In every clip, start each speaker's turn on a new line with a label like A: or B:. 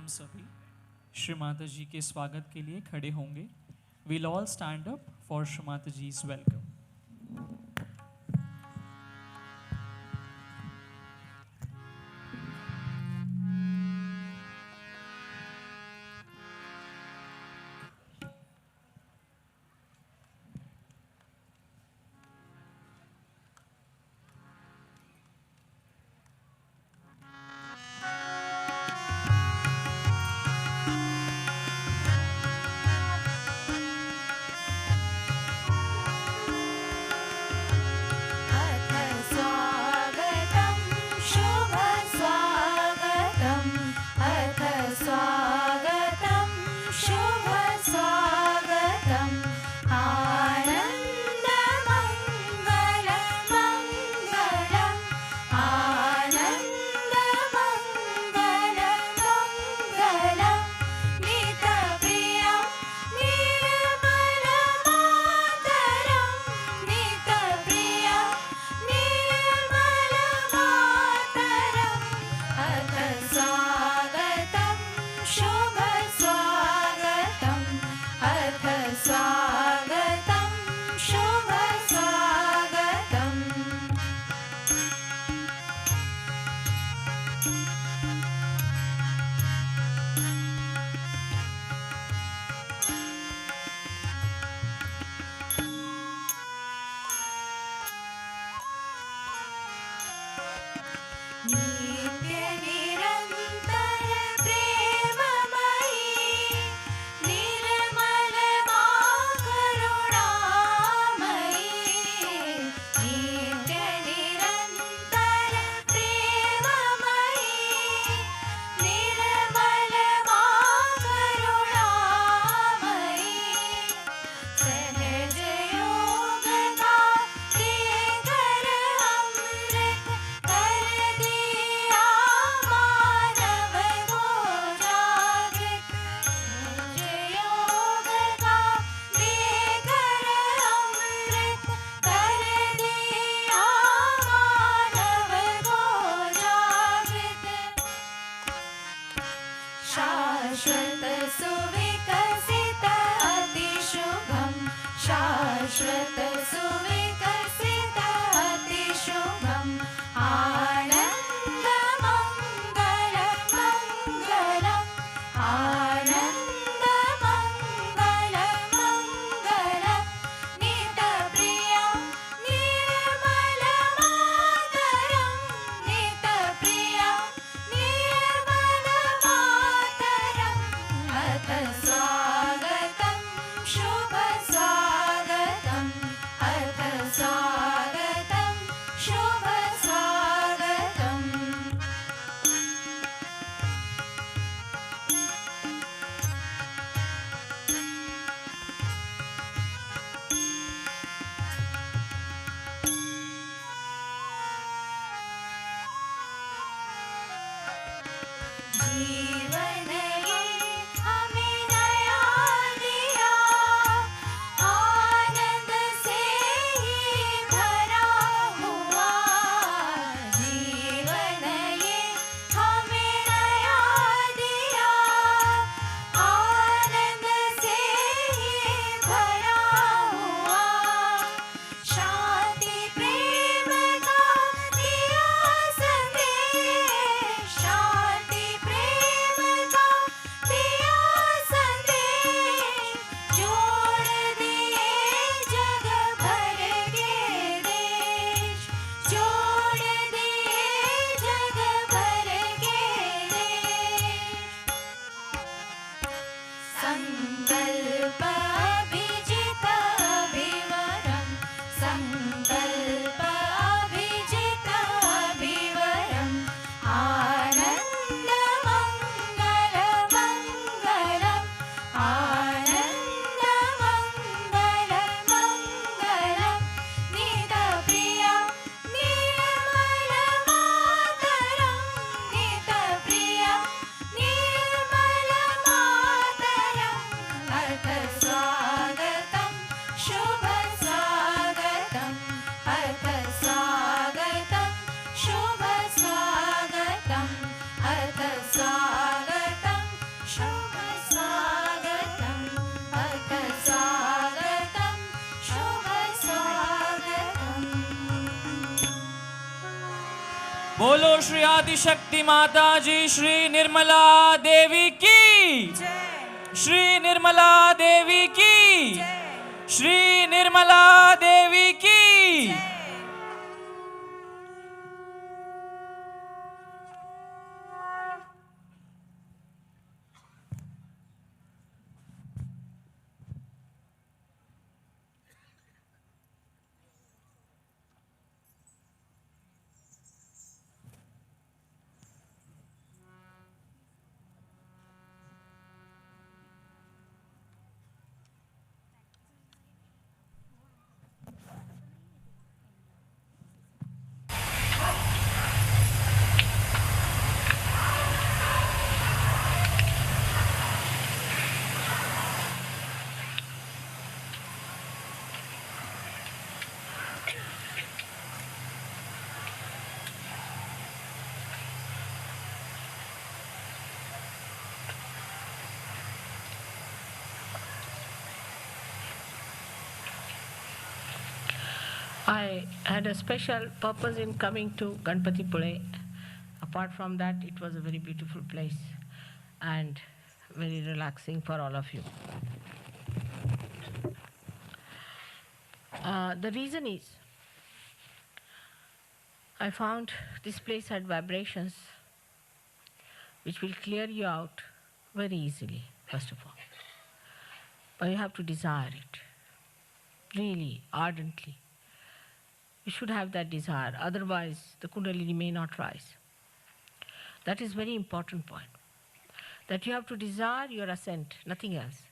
A: हम सभी श्री माता जी के स्वागत के लिए खड़े होंगे. We'll all stand up for Shri Mata Ji's welcome.
B: स्वागतं शुभ स्वागतं अथ
A: बोलो श्री आदिशक्ति माता जी श्री निर्मला देवी की, श्री निर्मला देवी की, श्री निर्मला देवी की।
B: I had a special purpose in coming to Ganapatipule. Apart from that, it was a very beautiful place and very relaxing for all of you. The reason is, I found this place had vibrations which will clear you out very easily, first of all. But you have to desire it, really, ardently. You should have that desire, otherwise the Kundalini may not rise. That is very important point, that you have to desire your ascent, nothing else.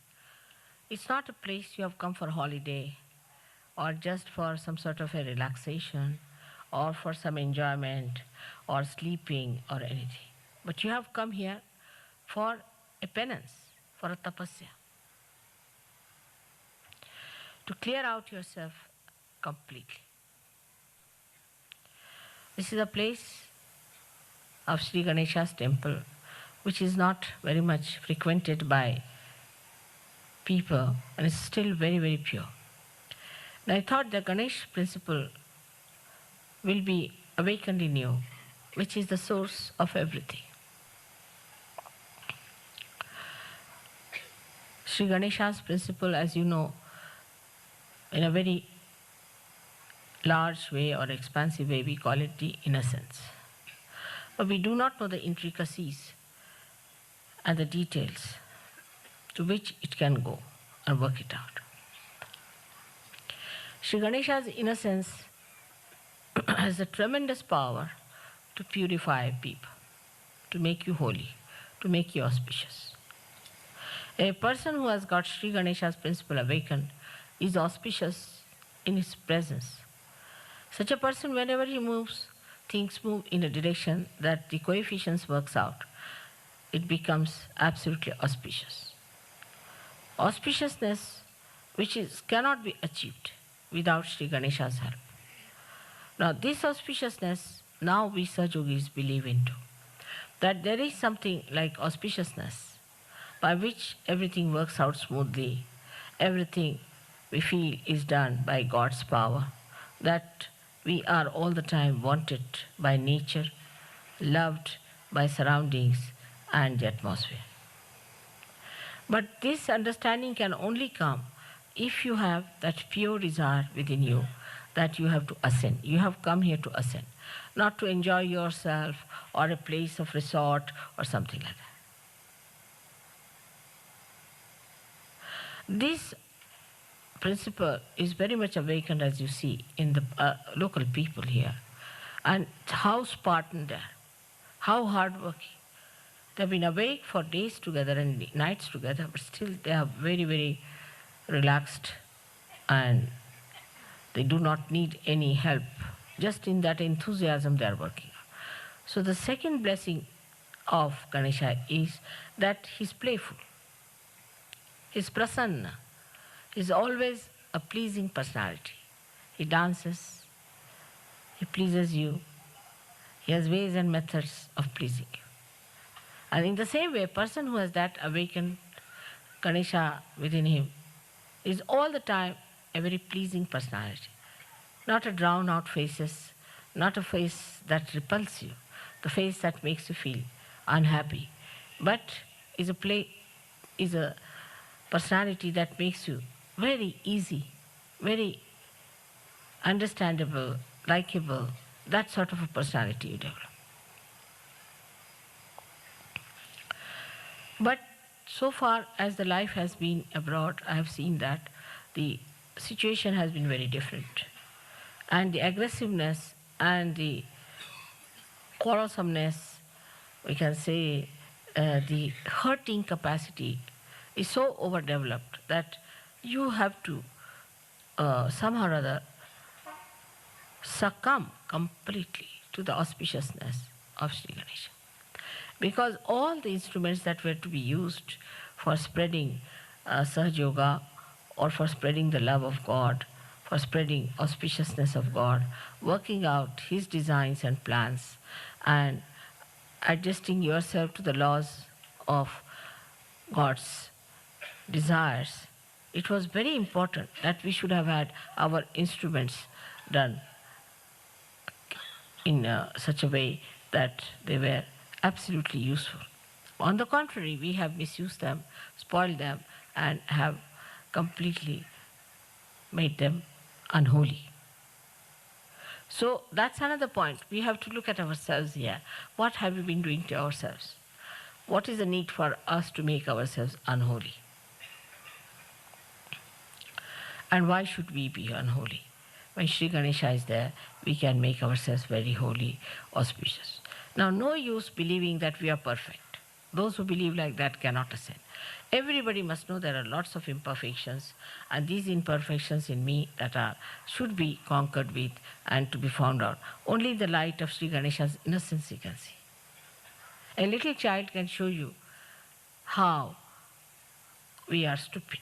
B: It's not a place you have come for holiday or just for some sort of a relaxation or for some enjoyment or sleeping or anything. But you have come here for a penance, for a tapasya, to clear out yourself completely. This is a place of Sri Ganesha's temple, which is not very much frequented by people and is still very, very pure. And I thought the Ganesh principle will be awakened in you, which is the source of everything. Sri Ganesha's principle, as you know, in a very large way or expansive way, we call it the innocence. But we do not know the intricacies and the details to which it can go and work it out. Sri Ganesha's innocence has a tremendous power to purify people, to make you holy, to make you auspicious. A person who has got Sri Ganesha's principle awakened is auspicious in his presence. Such a person, whenever he moves, things move in a direction that the coefficients works out. It becomes absolutely auspicious. Auspiciousness cannot be achieved without Sri Ganesha's help. Now this auspiciousness, now we Sahajogis believe into, that there is something like auspiciousness by which everything works out smoothly, everything we feel is done by God's power, that we are all the time wanted by nature, loved by surroundings and the atmosphere. But this understanding can only come if you have that pure desire within you that you have to ascend. You have come here to ascend, not to enjoy yourself or a place of resort or something like that. This principle is very much awakened, as you see, in the local people here. And how Spartan they are, how hardworking. They've been awake for days together and nights together, but still they are very, very relaxed and they do not need any help. Just in that enthusiasm they are working. So the second blessing of Ganesha is that he's playful. He's prasanna. He's always a pleasing personality. He dances, he pleases you, he has ways and methods of pleasing you. And in the same way, a person who has that awakened Ganesha within him is all the time a very pleasing personality. Not a drown out faces, not a face that repels you, the face that makes you feel unhappy, but is is a personality that makes you very easy, very understandable, likable, that sort of a personality you develop. But so far as the life has been abroad, I have seen that the situation has been very different. And the aggressiveness and the quarrelsomeness, we can say, the hurting capacity is so overdeveloped that you have to somehow or other succumb completely to the auspiciousness of Sri Ganesha. Because all the instruments that were to be used for spreading Sahaja Yoga or for spreading the love of God, for spreading auspiciousness of God, working out His designs and plans, and adjusting yourself to the laws of God's desires, it was very important that we should have had our instruments done in such a way that they were absolutely useful. On the contrary, we have misused them, spoiled them, and have completely made them unholy. So that's another point. We have to look at ourselves here. What have we been doing to ourselves? What is the need for us to make ourselves unholy? And why should we be unholy? When Sri Ganesha is there, we can make ourselves very holy, auspicious. Now, no use believing that we are perfect. Those who believe like that cannot ascend. Everybody must know there are lots of imperfections, and these imperfections in me that should be conquered with and to be found out. Only in the light of Sri Ganesha's innocence you can see. A little child can show you how we are stupid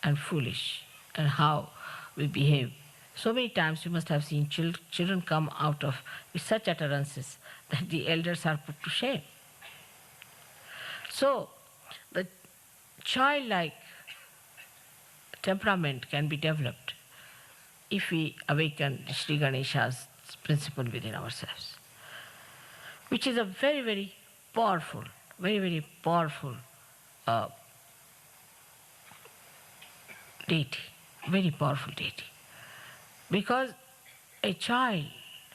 B: and foolish and how we behave. So many times you must have seen children come out of with such utterances that the elders are put to shame. So the childlike temperament can be developed if we awaken Sri Ganesha's principle within ourselves, which is a very, very powerful, very, very powerful deity, very powerful deity. Because a child,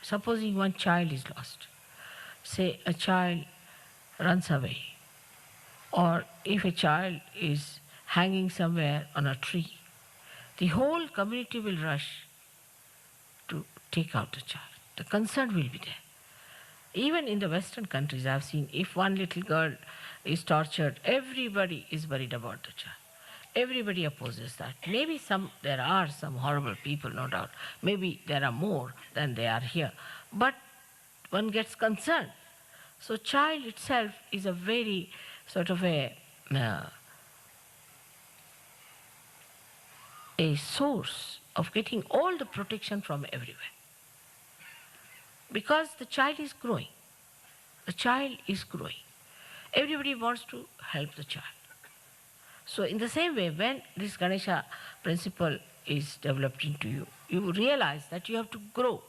B: supposing one child is lost, say a child runs away, or if a child is hanging somewhere on a tree, the whole community will rush to take out the child. The concern will be there. Even in the Western countries, I have seen if one little girl is tortured, everybody is worried about the child. Everybody opposes that. Maybe there are some horrible people, no doubt. Maybe there are more than there are here. But one gets concerned. So child itself is a very sort of a source of getting all the protection from everywhere. Because the child is growing. The child is growing. Everybody wants to help the child. So in the same way, when this Ganesha principle is developed into you, you realize that you have to grow.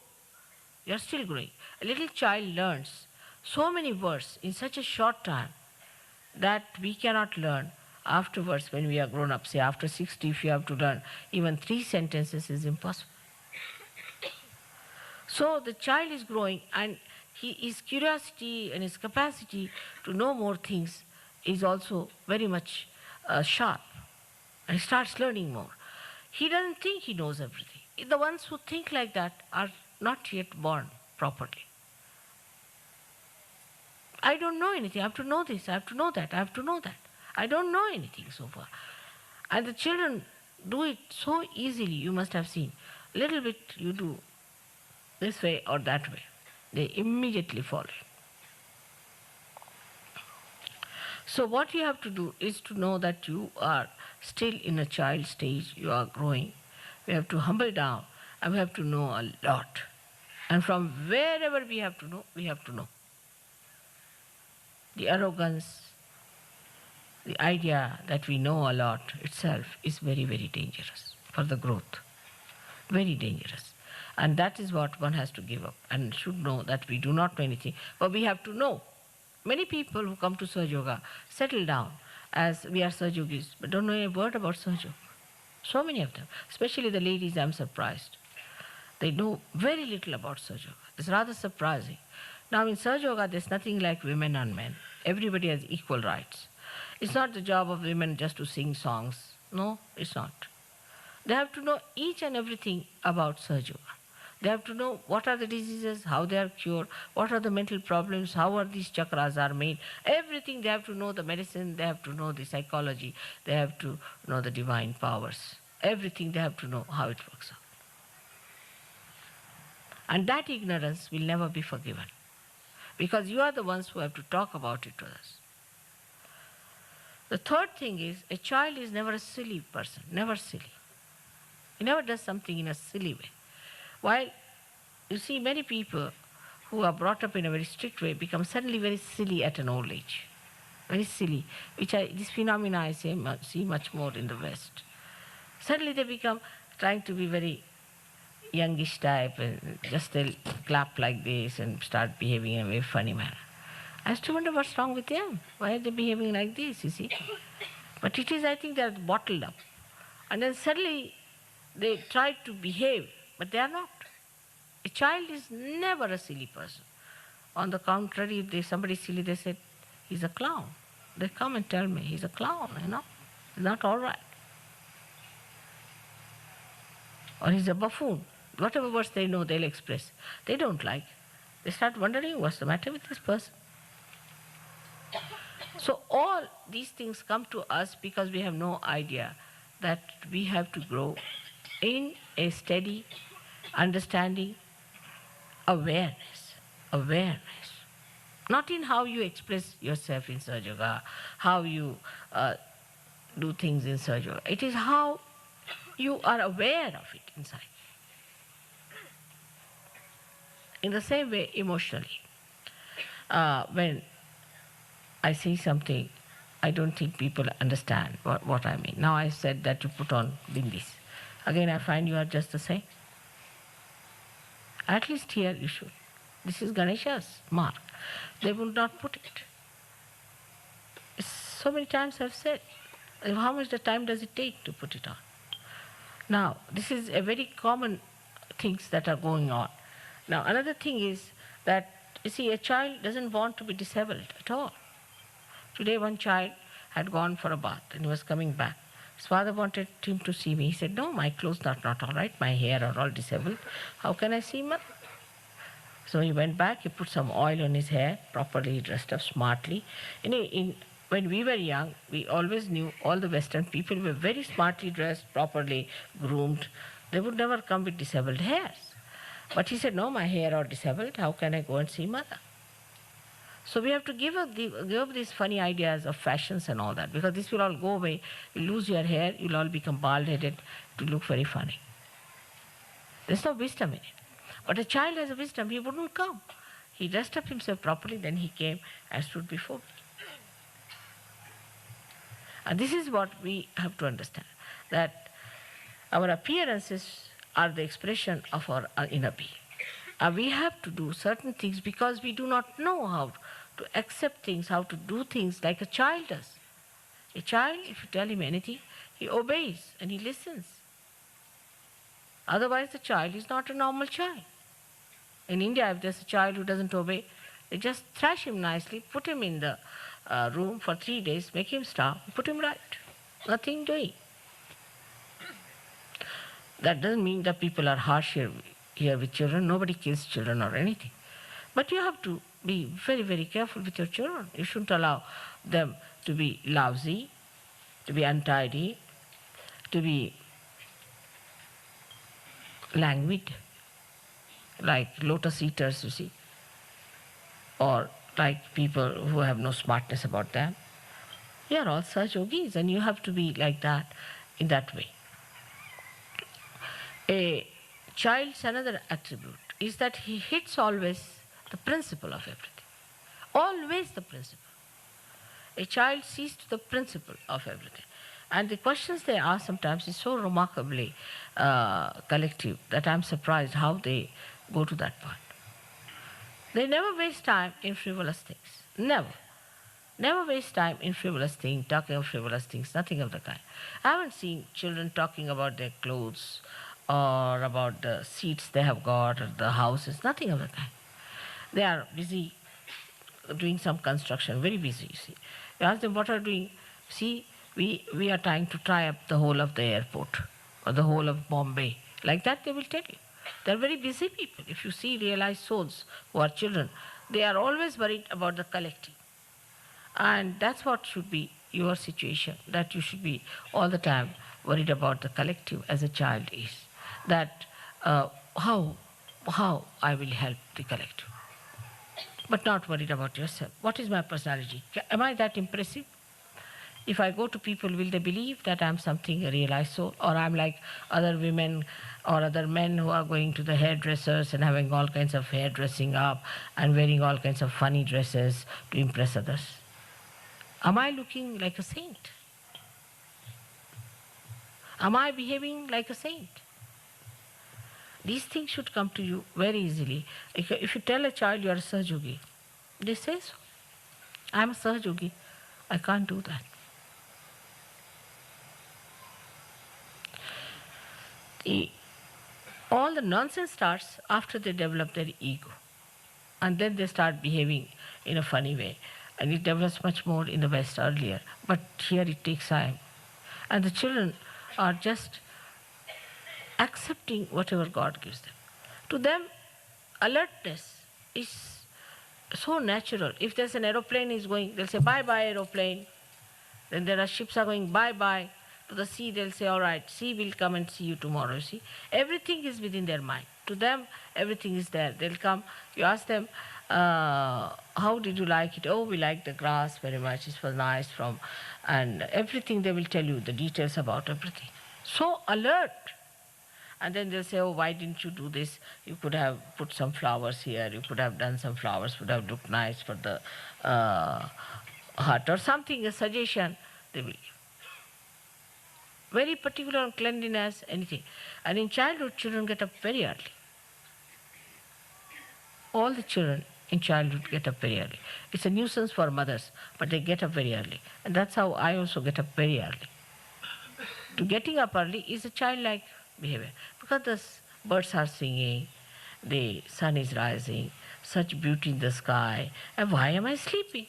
B: You are still growing. A little child learns so many words in such a short time that we cannot learn afterwards when we are grown up. Say after 60, if you have to learn even 3 sentences is impossible. So the child is growing, and his curiosity and his capacity to know more things is also very much sharp, and he starts learning more. He doesn't think he knows everything. The ones who think like that are not yet born properly. I don't know anything. I have to know this. I have to know that. I have to know that. I don't know anything so far. And the children do it so easily. You must have seen. A little bit you do this way or that way. They immediately follow. So what you have to do is to know that you are still in a child stage. You are growing. We have to humble down, and we have to know a lot. And from wherever we have to know, we have to know. The arrogance, the idea that we know a lot itself is very, very dangerous for the growth. Very dangerous. And that is what one has to give up and should know that we do not know anything. But we have to know. Many people who come to Sahaja Yoga settle down as we are Sahaja Yogis, but don't know a word about Sahaja Yoga. So many of them, especially the ladies, I'm surprised. They know very little about Sahaja Yoga. It's rather surprising. Now in Sahaja Yoga, there's nothing like women and men. Everybody has equal rights. It's not the job of women just to sing songs. No, it's not. They have to know each and everything about Sahaja Yoga. They have to know what are the diseases, how they are cured, what are the mental problems, how are these chakras are made. Everything they have to know, the medicine, they have to know the psychology, they have to know the divine powers. Everything they have to know how it works out. And that ignorance will never be forgiven. Because you are the ones who have to talk about it to us. The third thing is, a child is never a silly person, never silly. He never does something in a silly way. While you see many people who are brought up in a very strict way become suddenly very silly at an old age. Very silly, this phenomena I see much more in the West. Suddenly they become trying to be very youngish type and just they'll clap like this and start behaving in a very funny manner. I used to wonder what's wrong with them. Why are they behaving like this, you see? But it is, I think, they're bottled up. And then suddenly they try to behave, but they are not. A child is never a silly person. On the contrary, if somebody silly, they say, he's a clown. They come and tell me, he's a clown, He's not all right. Or he's a buffoon. Whatever words they know, they'll express. They don't like. They start wondering, what's the matter with this person? So all these things come to us because we have no idea that we have to grow in a steady understanding, awareness. Not in how you express yourself in Sahaja Yoga, how you do things in Sahaja Yoga. It is how you are aware of it inside. In the same way, emotionally, when I see something, I don't think people understand what I mean. Now I said that you put on bindis. Again, I find you are just the same. At least here you should. This is Ganesha's mark. They would not put it. So many times I've said, how much the time does it take to put it on? Now, this is a very common things that are going on. Now, another thing is that, you see, a child doesn't want to be disabled at all. Today one child had gone for a bath and he was coming back. His father wanted him to see me. He said, no, my clothes are not all right. My hair are all disabled. How can I see mother? So he went back, he put some oil on his hair, properly dressed up smartly. When we were young, we always knew all the Western people were very smartly dressed, properly groomed. They would never come with disabled hairs. But he said, no, my hair are disabled. How can I go and see mother? So we have to give up these funny ideas of fashions and all that, because this will all go away. You lose your hair, you'll all become bald-headed, to look very funny. There's no wisdom in it. But a child has a wisdom, he wouldn't come. He dressed up himself properly, then he came and stood before me. And this is what we have to understand, that our appearances are the expression of our inner being. We have to do certain things because we do not know how to accept things, how to do things like a child does. A child, if you tell him anything, he obeys and he listens. Otherwise, the child is not a normal child. In India, if there's a child who doesn't obey, they just thrash him nicely, put him in the room for 3 days, make him stop, put him right. Nothing doing. That doesn't mean that people are harsh here with children. Nobody kills children or anything. But you have to be very, very careful with your children. You shouldn't allow them to be lousy, to be untidy, to be languid, like lotus eaters, you see, or like people who have no smartness about them. You are all such yogis, and you have to be like that, in that way. A child's another attribute is that he hits always the principle of everything. Always the principle. A child sees to the principle of everything. And the questions they ask sometimes is so remarkably collective that I'm surprised how they go to that point. They never waste time in frivolous things. Never. Never waste time in frivolous things, talking of frivolous things, nothing of the kind. I haven't seen children talking about their clothes or about the seats they have got or the houses, nothing of the kind. They are busy doing some construction, very busy, you see. You ask them what are doing, see, we are trying to tie up the whole of the airport or the whole of Bombay. Like that they will tell you. They're very busy people. If you see realized souls who are children, they are always worried about the collective. And that's what should be your situation, that you should be all the time worried about the collective as a child is. That how I will help the collective. But not worried about yourself. What is my personality? Am I that impressive? If I go to people, will they believe that I'm something, a realized soul? Or I'm like other women or other men who are going to the hairdressers and having all kinds of hairdressing up and wearing all kinds of funny dresses to impress others? Am I looking like a saint? Am I behaving like a saint? These things should come to you very easily. If you tell a child you are a Sahaja, they say so. I'm a Sahaja. I can't do that. All the nonsense starts after they develop their ego. And then they start behaving in a funny way. And it develops much more in the West earlier. But here it takes time. And the children are just accepting whatever God gives them. To them, alertness is so natural. If there's an aeroplane is going, they'll say, bye-bye aeroplane. Then there are ships are going bye-bye. To the sea, they'll say, all right, sea will come and see you tomorrow, see. Everything is within their mind. To them, everything is there. They'll come, you ask them, how did you like it? Oh, we like the grass very much. It was nice and everything they will tell you, the details about everything. So alert. And then they'll say, oh, why didn't you do this? You could have put some flowers here. You could have done some flowers, would have looked nice for the hut or something, a suggestion they will give. Very particular on cleanliness, anything. And in childhood, children get up very early. All the children in childhood get up very early. It's a nuisance for mothers, but they get up very early. And that's how I also get up very early. To getting up early is a childlike behavior. Because the birds are singing, the sun is rising, such beauty in the sky. And why am I sleeping?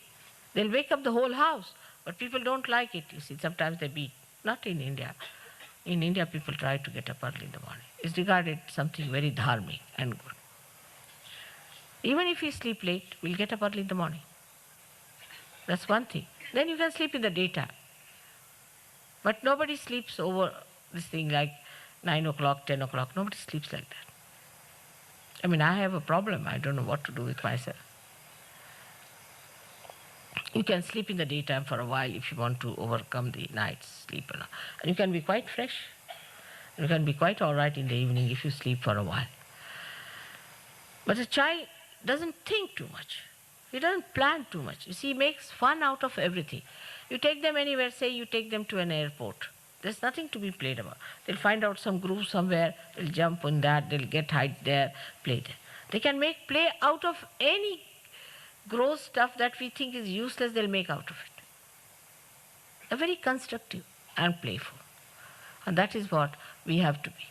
B: They'll wake up the whole house. But people don't like it, you see. Sometimes they beat. Not in India. In India, people try to get up early in the morning. It's regarded something very dharmic and good. Even if you sleep late, we'll get up early in the morning. That's one thing. Then you can sleep in the daytime. But nobody sleeps over this thing like 9 o'clock, 10 o'clock. Nobody sleeps like that. I mean, I have a problem. I don't know what to do with myself. You can sleep in the daytime for a while if you want to overcome the night's sleep. And you can be quite fresh. You can be quite all right in the evening if you sleep for a while. But a child doesn't think too much. He doesn't plan too much. You see, he makes fun out of everything. You take them anywhere, say you take them to an airport. There's nothing to be played about. They'll find out some groove somewhere, they'll jump on that, they'll get height there, play there. They can make play out of any gross stuff that we think is useless, they'll make out of it. They're very constructive and playful. And that is what we have to be.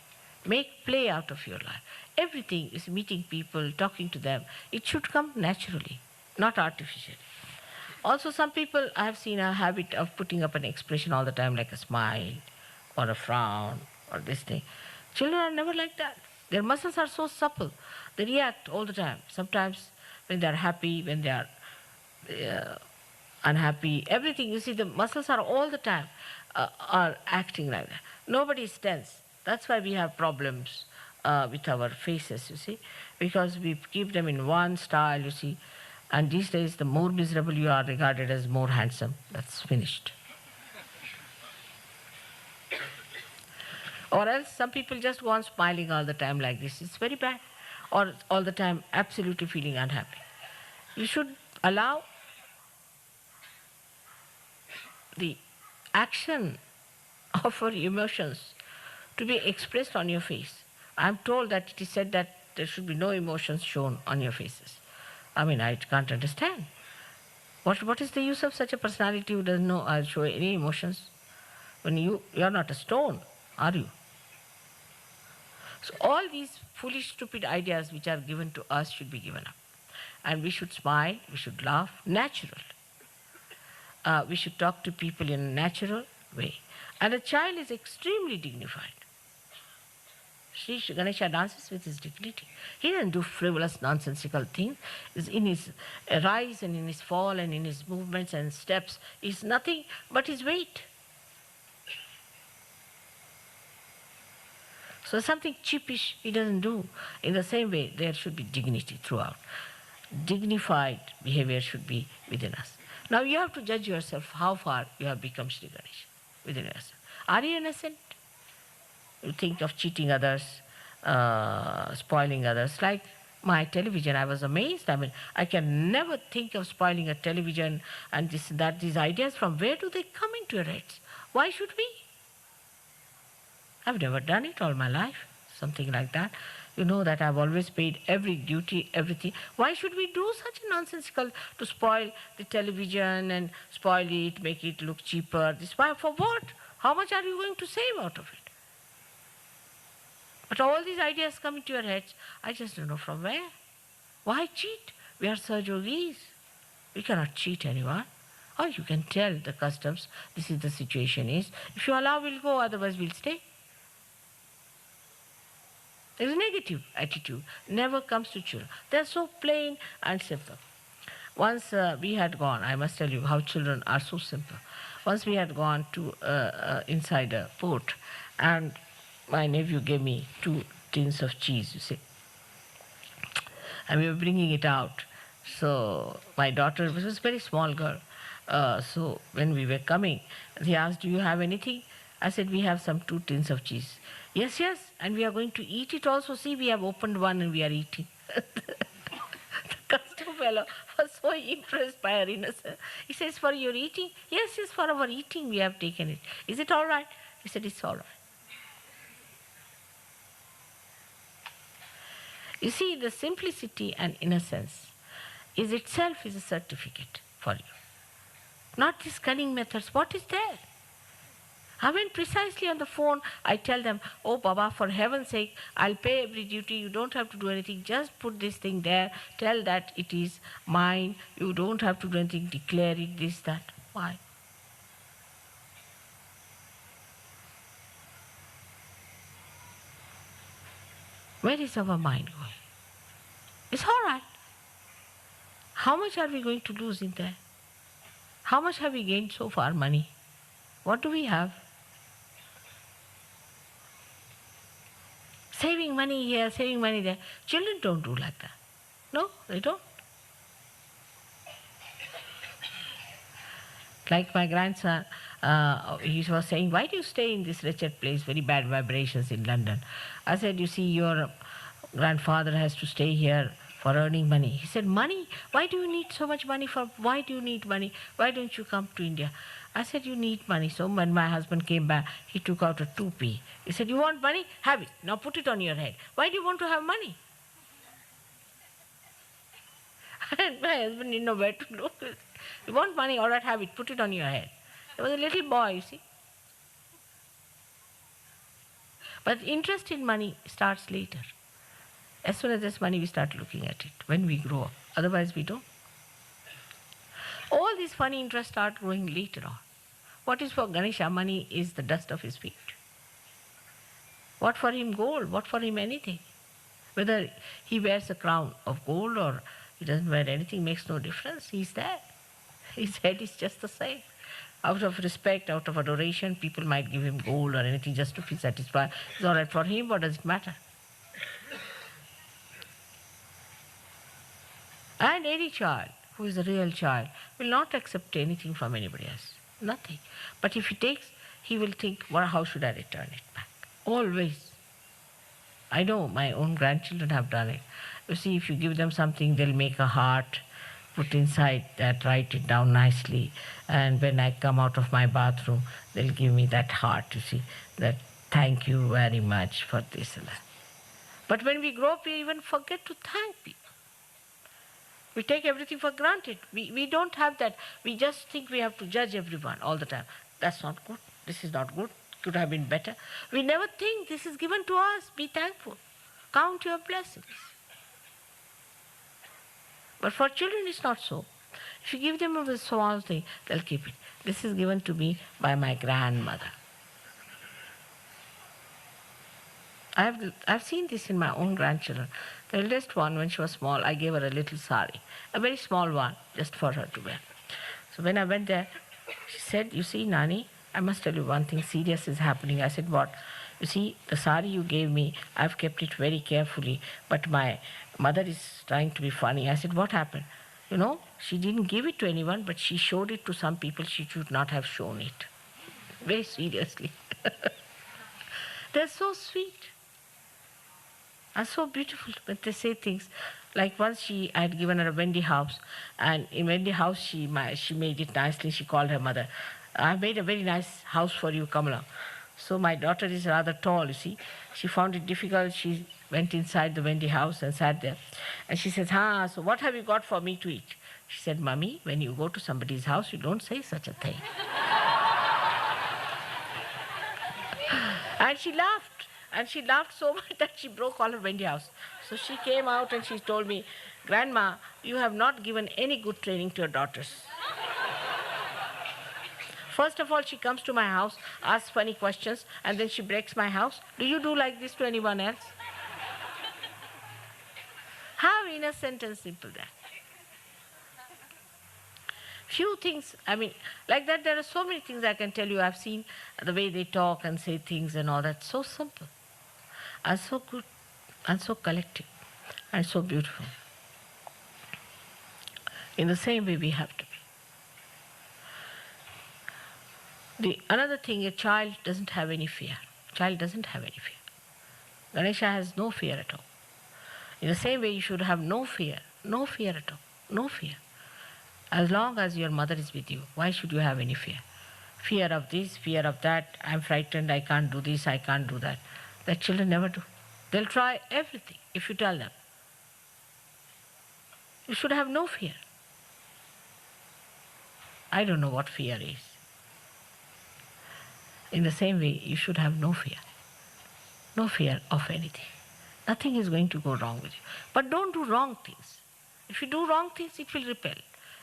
B: Make play out of your life. Everything is meeting people, talking to them. It should come naturally, not artificially. Also, some people, I have seen a habit of putting up an expression all the time, like a smile or a frown or this thing. Children are never like that. Their muscles are so supple. They react all the time. Sometimes when they are happy, when they are unhappy, everything. You see, the muscles are all the time are acting like that. Nobody is tense. That's why we have problems with our faces, you see, because we keep them in one style, you see. And these days, the more miserable you are regarded as more handsome. That's finished. Or else some people just go on smiling all the time like this. It's very bad. Or all the time absolutely feeling unhappy. You should allow the action offer emotions to be expressed on your face. I'm told that it is said that there should be no emotions shown on your faces. I mean, I can't understand. What is the use of such a personality who doesn't know or show any emotions? When you're not a stone, are you? So all these foolish, stupid ideas which are given to us should be given up. And we should smile, we should laugh, natural. We should talk to people in a natural way. And a child is extremely dignified. Sri Ganesha dances with his dignity. He doesn't do frivolous, nonsensical things. In his rise and in his fall and in his movements and steps is nothing but his weight. So something cheapish he doesn't do. In the same way, there should be dignity throughout. Dignified behavior should be within us. Now you have to judge yourself how far you have become Sri Ganesha within yourself. Are you innocent? You think of cheating others, spoiling others. Like my television, I was amazed. I mean, I can never think of spoiling a television and this, that, these ideas. From where do they come into your heads? Why should we? I've never done it all my life, something like that. You know that I've always paid every duty, everything. Why should we do such a nonsensical to spoil the television and spoil it, make it look cheaper? This why for what? How much are you going to save out of it? But all these ideas come into your heads. I just don't know from where. Why cheat? We are Sahaja Yogis. We cannot cheat anyone. Or you can tell the customs, this is the situation is. If you allow, we'll go, otherwise we'll stay. There is negative attitude. Never comes to children. They are so plain and simple. Once we had gone, I must tell you how children are so simple. Once we had gone to inside a port, and my nephew gave me 2 tins of cheese, you see. And we were bringing it out. So my daughter was a very small girl. So when we were coming, he asked, do you have anything? I said, we have some 2 tins of cheese. Yes, yes, and we are going to eat it also. See, we have opened one and we are eating. The custom fellow was so impressed by her innocence. He says, for your eating? Yes, yes, for our eating we have taken it. Is it all right? He said, it's all right. You see, the simplicity and innocence is itself is a certificate for you. Not these cunning methods. What is there? I mean, precisely on the phone, I tell them, oh, Baba, for heaven's sake, I'll pay every duty. You don't have to do anything. Just put this thing there. Tell that it is mine. You don't have to do anything. Declare it, this, that. Why? Where is our mind going? It's all right. How much are we going to lose in there? How much have we gained so far, money? What do we have? Saving money here, saving money there. Children don't do like that. No, they don't. Like my grandson, he was saying, why do you stay in this wretched place, very bad vibrations in London? I said, you see, your grandfather has to stay here for earning money. He said, money? Why do you need so much money for? Why do you need money? Why don't you come to India? I said, you need money. So when my husband came back, he took out a 2p. He said, you want money? Have it. Now put it on your head. Why do you want to have money? And my husband didn't know where to look. You want money? All right, have it. Put it on your head. He was a little boy, you see. But interest in money starts later. As soon as there's money, we start looking at it when we grow up. Otherwise, we don't. All these funny interests start growing later on. What is for Ganesha? Money is the dust of his feet. What for him gold? What for him anything? Whether he wears a crown of gold or he doesn't wear anything makes no difference. He's there. His head is just the same. Out of respect, out of adoration, people might give him gold or anything just to be satisfied. It's all right for him. What does it matter? And any child who is a real child will not accept anything from anybody else. Nothing. But if he takes, he will think, well, how should I return it back? Always. I know my own grandchildren have done it. You see, if you give them something, they'll make a heart. put inside that, write it down nicely. And when I come out of my bathroom, they'll give me that heart, you see, that thank you very much for this and that. But when we grow up, we even forget to thank people. We take everything for granted. We don't have that. We just think we have to judge everyone all the time. That's not good. This is not good. Could have been better. We never think this is given to us. Be thankful. Count your blessings. But for children, it's not so. If you give them a small thing, they'll keep it. This is given to me by my grandmother. I've seen this in my own grandchildren. The eldest one, when she was small, I gave her a little sari, a very small one, just for her to wear. So when I went there, she said, you see, Nani, I must tell you one thing serious is happening. I said, what? You see, the sari you gave me, I've kept it very carefully, but my mother is trying to be funny. I said, what happened? You know, she didn't give it to anyone, but she showed it to some people she should not have shown it. Very seriously. They're so sweet and so beautiful when they say things. Like once I had given her a Wendy house, and in Wendy house she made it nicely. She called her mother, I made a very nice house for you, come along. So my daughter is rather tall, you see. She found it difficult. She went inside the Wendy house and sat there. And she says, so what have you got for me to eat? She said, Mummy, when you go to somebody's house, you don't say such a thing. And she laughed. And she laughed so much that she broke all her Wendy house. So she came out and she told me, Grandma, you have not given any good training to your daughters. First of all, she comes to my house, asks funny questions, and then she breaks my house. Do you do like this to anyone else? How innocent and simple that. Few things, like that there are so many things I can tell you. I've seen the way they talk and say things and all that. So simple and so good and so collective and so beautiful. In the same way we have to be. Another thing, a child doesn't have any fear. Child doesn't have any fear. Ganesha has no fear at all. In the same way, you should have no fear at all, no fear. As long as your mother is with you, why should you have any fear? Fear of this, fear of that, I'm frightened, I can't do this, I can't do that. That children never do. They'll try everything if you tell them. You should have no fear. I don't know what fear is. In the same way, you should have no fear. No fear of anything. Nothing is going to go wrong with you. But don't do wrong things. If you do wrong things, it will repel.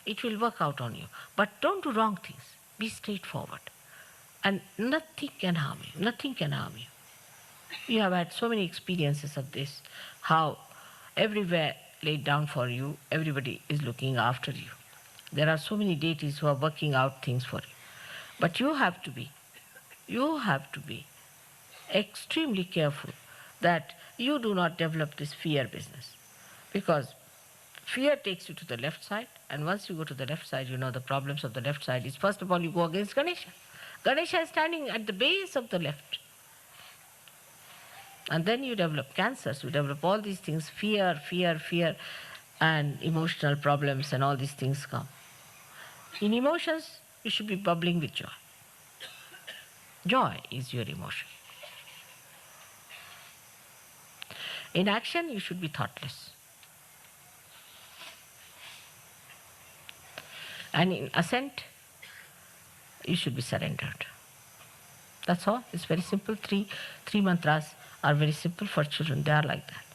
B: It will work out on you. But don't do wrong things. Be straightforward. And nothing can harm you. Nothing can harm you. You have had so many experiences of this, how everywhere laid down for you, everybody is looking after you. There are so many deities who are working out things for you. But you have to be extremely careful that you do not develop this fear business. Because fear takes you to the left side, and once you go to the left side, you know the problems of the left side is, first of all, you go against Ganesha. Ganesha is standing at the base of the left. And then you develop cancers, you develop all these things, fear, and emotional problems, and all these things come. In emotions, you should be bubbling with joy. Joy is your emotion. In action, you should be thoughtless. And in assent, you should be surrendered. That's all. It's very simple. Three mantras are very simple for children. They are like that.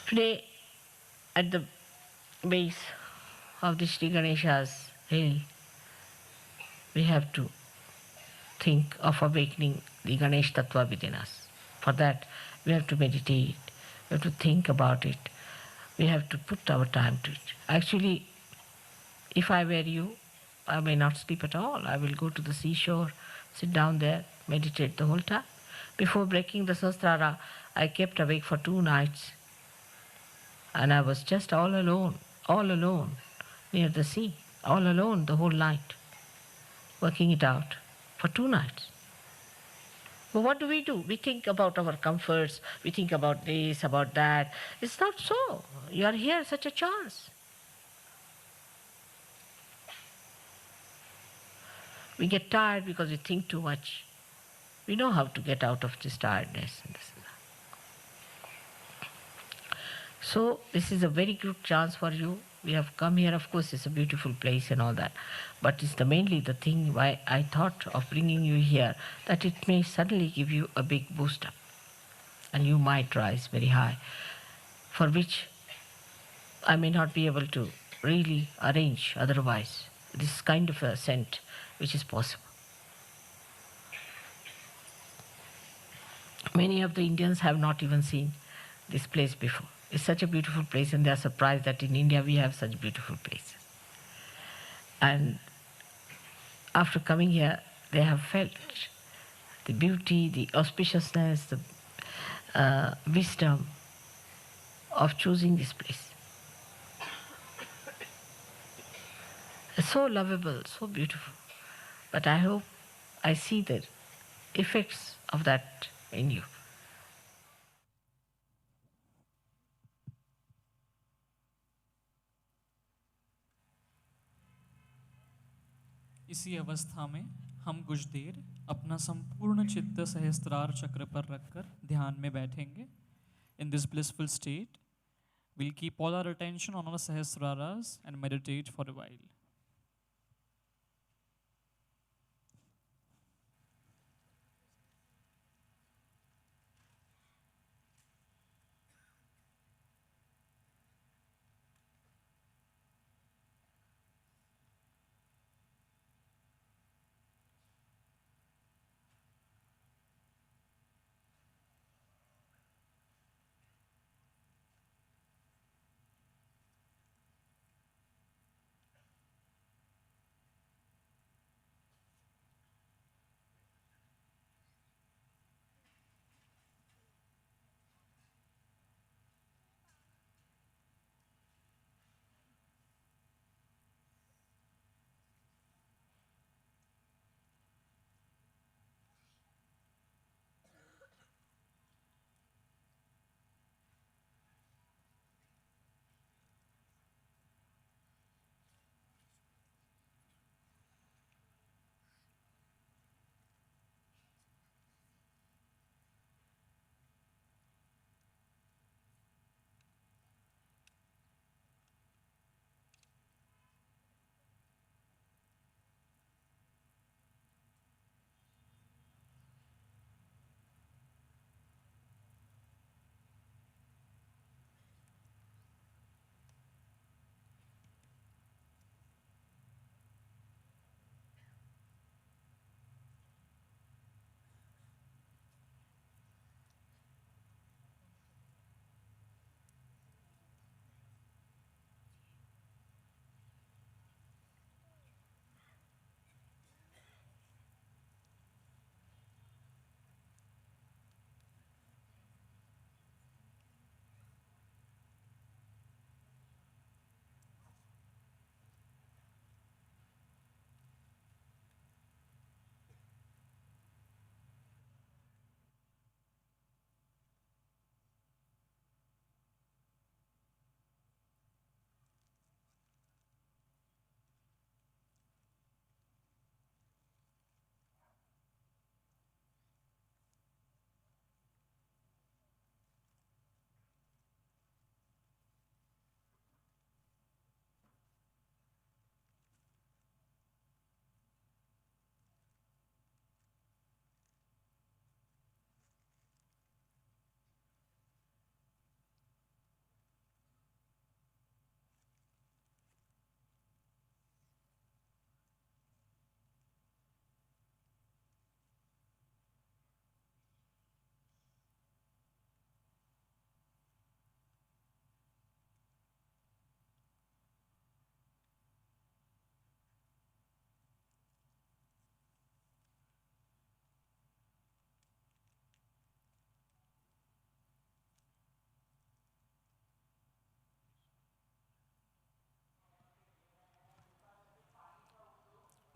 B: Today, at the base of the Sri Ganesha's hill, we have to think of awakening the Ganesh Tattva within us. For that, we have to meditate, we have to think about it, we have to put our time to it. Actually, if I were you, I may not sleep at all. I will go to the seashore, sit down there, meditate the whole time. Before breaking the Sahasrara, I kept awake for 2 nights. And I was just all alone, near the sea, all alone the whole night, working it out for 2 nights. But what do? We think about our comforts, we think about this, about that. It's not so. You are here, such a chance. We get tired because we think too much. We know how to get out of this tiredness. And this and that. So this is a very good chance for you. We have come here, of course, it's a beautiful place and all that. But it's mainly the thing why I thought of bringing you here, that it may suddenly give you a big boost up. And you might rise very high, for which I may not be able to really arrange otherwise. This kind of a ascent which is possible. Many of the Indians have not even seen this place before. It's such a beautiful place, and they are surprised that in India we have such beautiful places. And after coming here, they have felt the beauty, the auspiciousness, the wisdom of choosing this place. It's so lovable, so beautiful. But I hope I see the effects of that in you.
A: इसी अवस्था में हम कुछ देर अपना संपूर्ण चित्त सहस्त्रार चक्र पर रखकर ध्यान में बैठेंगे. In this blissful state, we'll keep all our attention on our sahasraras and meditate for a while.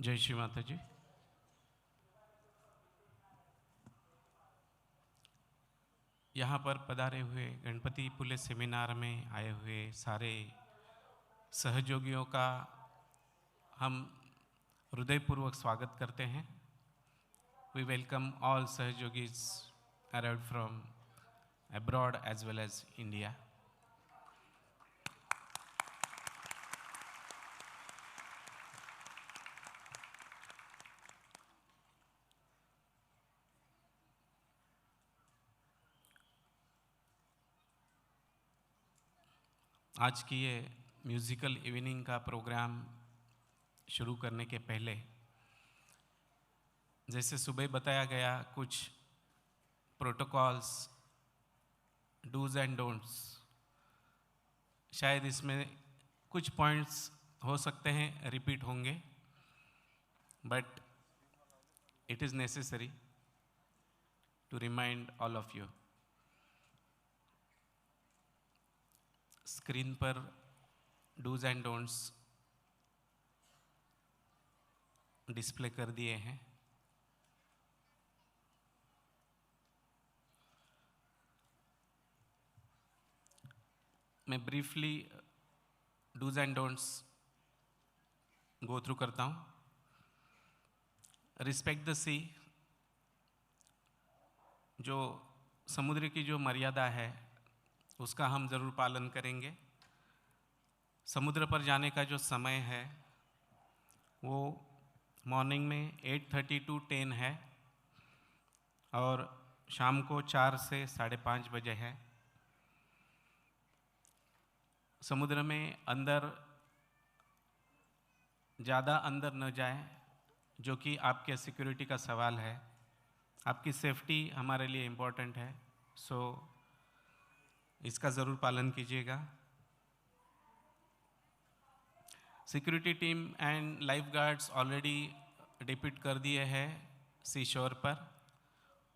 C: जय श्री माता जी. यहाँ पर पधारे हुए गणपति पुले सेमिनार में आए हुए सारे सहयोगियों का हम हृदयपूर्वक स्वागत करते हैं। We welcome all सहयोगीज arrived from abroad as well as India. आज की ये म्यूज़िकल इवनिंग का प्रोग्राम शुरू करने के पहले जैसे सुबह बताया गया कुछ प्रोटोकॉल्स, डूज एंड डोंट्स, शायद इसमें कुछ पॉइंट्स हो सकते हैं रिपीट होंगे, but it is necessary to remind all of you. Screen पर डूज एंड डोंट्स डिस्प्ले कर दिए हैं। मैं briefly dos and don'ts go through करता हूँ। रिस्पेक्ट द सी, जो समुद्र की जो मर्यादा है उसका हम ज़रूर पालन करेंगे। समुद्र पर जाने का जो समय है वो मॉर्निंग में 8:30 to 10 है और शाम को 4 से 5:30 बजे है। समुद्र में अंदर ज़्यादा अंदर न जाए, जो कि आपके सिक्योरिटी का सवाल है। आपकी सेफ्टी हमारे लिए इम्पोर्टेंट है, सो इसका ज़रूर पालन कीजिएगा। Security team and life guards already depute कर दिए हैं सी शोर पर।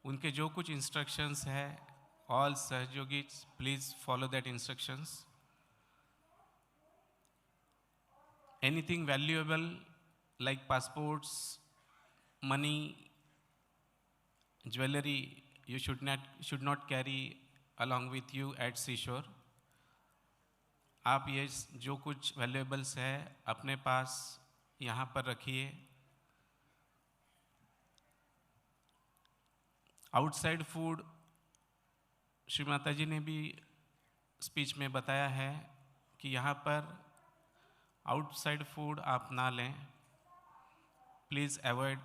C: उनके जो कुछ इंस्ट्रक्शंस है, ऑल सहयोगी please follow that instructions. Anything valuable like passports, money, jewelry, you should not carry along with you at seashore. आप ये जो कुछ वैल्यूएबल्स है अपने पास यहाँ पर रखिए। आउटसाइड फूड, श्री माता जी ने भी स्पीच में बताया है कि यहाँ पर आउटसाइड फूड आप ना लें। Please avoid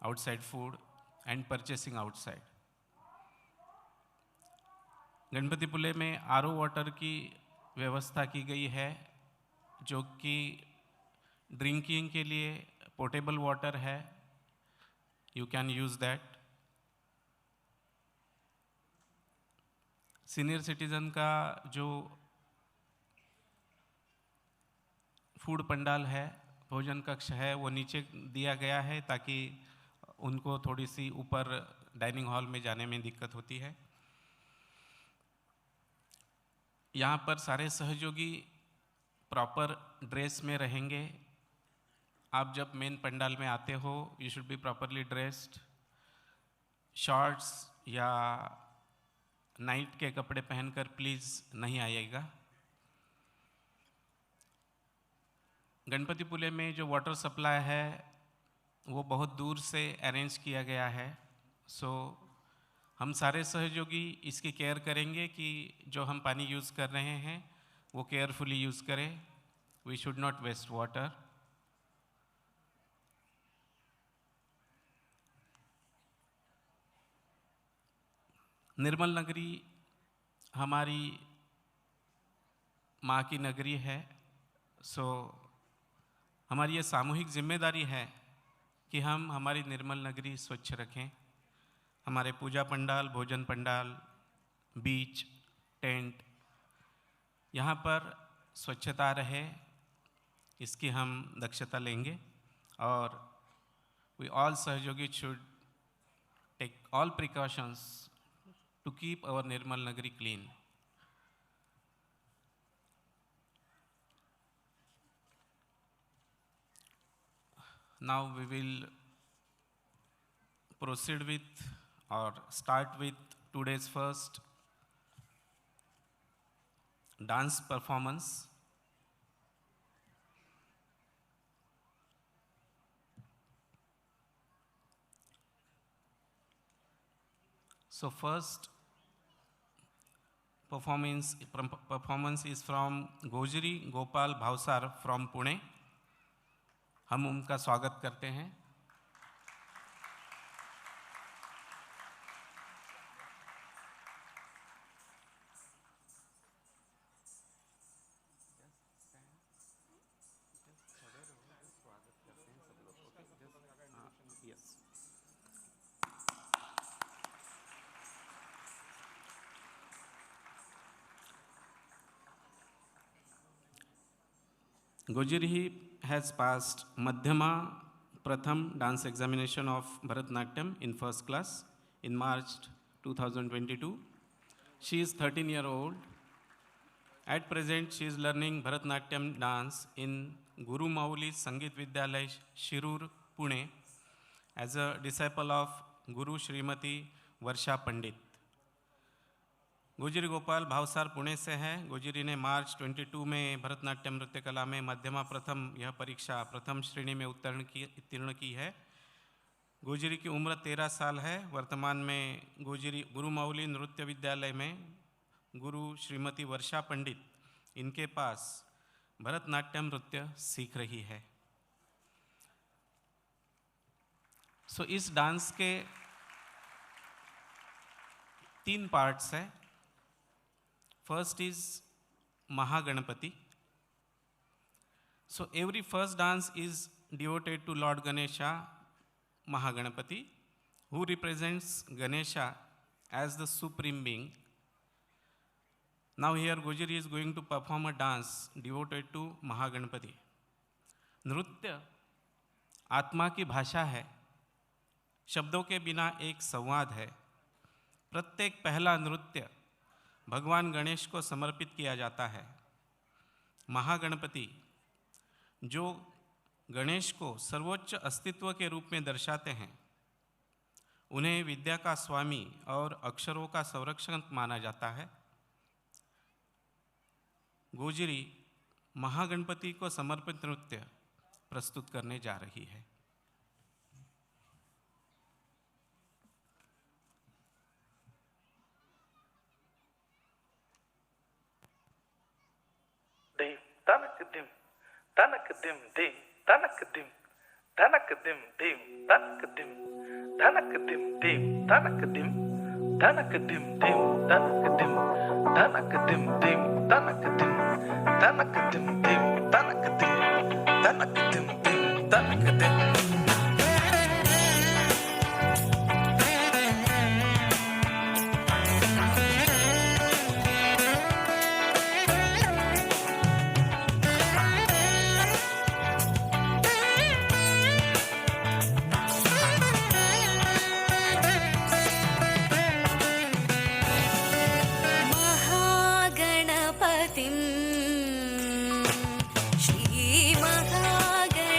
C: outside food and purchasing outside. Ganpatipule में आरओ वाटर की व्यवस्था की गई है, जो कि ड्रिंकिंग के लिए पोर्टेबल वाटर है, you can use that. Senior citizen का जो फूड पंडाल है, भोजन कक्ष है, वो नीचे दिया गया है ताकि उनको थोड़ी सी ऊपर डाइनिंग हॉल में जाने में दिक्कत होती है। यहाँ पर सारे सहयोगी प्रॉपर ड्रेस में रहेंगे। आप जब मेन पंडाल में आते हो you should be properly dressed. Shorts या नाइट के कपड़े पहनकर प्लीज़ नहीं आइएगा। गणपतिपुले में जो वाटर सप्लाई है वो बहुत दूर से अरेंज किया गया है, सो हम सारे सहयोगी इसकी केयर करेंगे कि जो हम पानी यूज़ कर रहे हैं वो केयरफुली यूज़ करें। We should not waste water. Nirmal Nagari हमारी माँ की नगरी है, सो हमारी ये सामूहिक जिम्मेदारी है कि हम हमारी निर्मल नगरी स्वच्छ रखें। हमारे पूजा पंडाल, भोजन पंडाल, बीच, टेंट, यहाँ पर स्वच्छता रहे, इसकी हम दक्षता लेंगे। और वी ऑल सहयोगी should take all precautions to keep our Nirmal Nagari clean. Now we will proceed with or start with today's first dance performance. So first performance is from Gojiri Bhavsar from Pune. हम उनका स्वागत करते हैं. Gojiri has passed Madhyama Pratham dance examination of Bharatanatyam in first class in March 2022. She is 13-year-old. At present, she is learning Bharatanatyam dance in Guru Mauli Sangeet Vidyalay, Shirur, Pune, as a disciple of Guru Srimati Varsha Pandit. Gojri Gopal Bhavsar Pune से है. गोजरी ने मार्च 22 में भरतनाट्यम नृत्य कला में मध्यमा प्रथम यह परीक्षा प्रथम श्रेणी में उत्तीर्ण की है. गोजरी की उम्र 13 साल है. वर्तमान में गोजरी गुरु माउली नृत्य विद्यालय में गुरु श्रीमती वर्षा पंडित इनके पास भरतनाट्यम नृत्य सीख रही है. सो इस डांस के 3 पार्ट्स है. First is Mahaganapati. So every first dance is devoted to Lord Ganesha, Mahaganapati, who represents Ganesha as the supreme being. Now here Gojiri is going to perform a dance devoted to Mahaganapati. नृत्य आत्मा की भाषा है. शब्दों के बिना एक संवाद है. प्रत्येक पहला नृत्य भगवान गणेश को समर्पित किया जाता है. महागणपति जो गणेश को सर्वोच्च अस्तित्व के रूप में दर्शाते हैं, उन्हें विद्या का स्वामी और अक्षरों का संरक्षक माना जाता है. गोजरी महागणपति को समर्पित नृत्य प्रस्तुत करने जा रही है.
D: Tanakadim, tanakadim, dim, tanakadim, tanakadim, dim, tanakadim, tanakadim, dim, tanakadim, tanakadim, dim, tanakadim, tanakadim, dim, tanakadim, tanakadim, dim, tanakadim, tanakadim, dim, tanakadim.
E: Shri महागणपतिं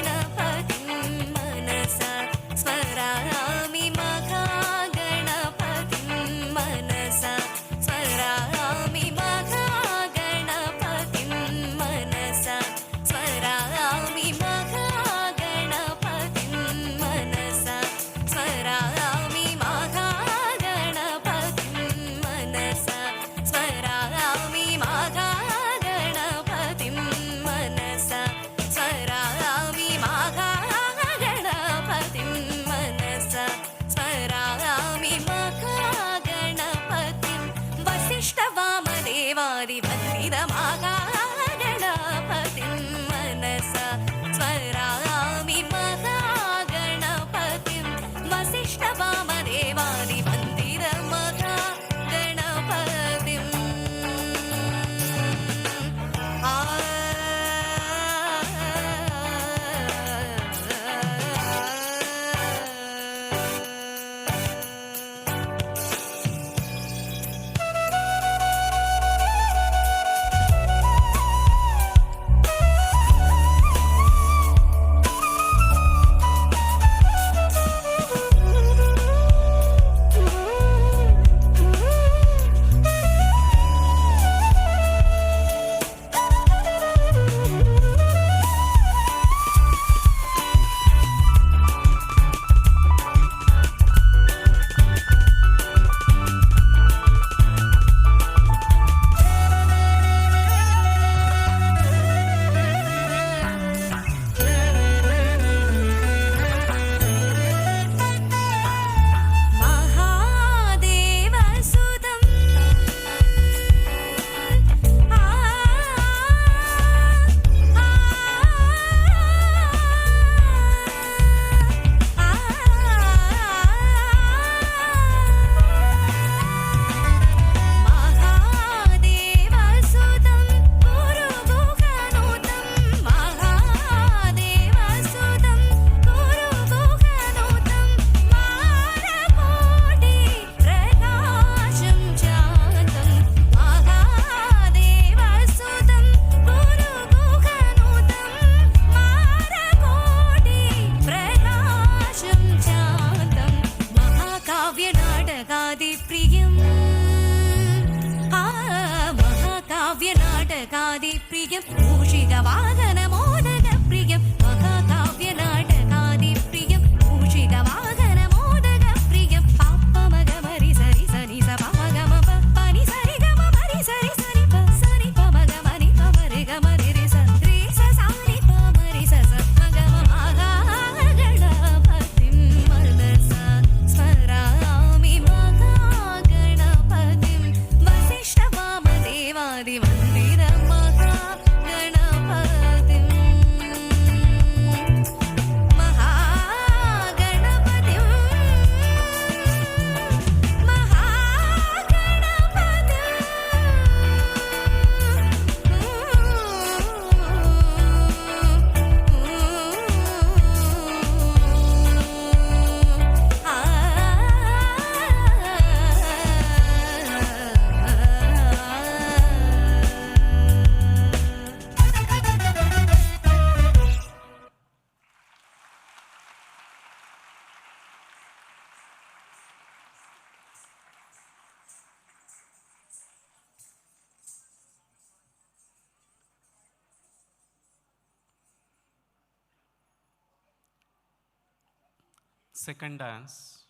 C: Second dance,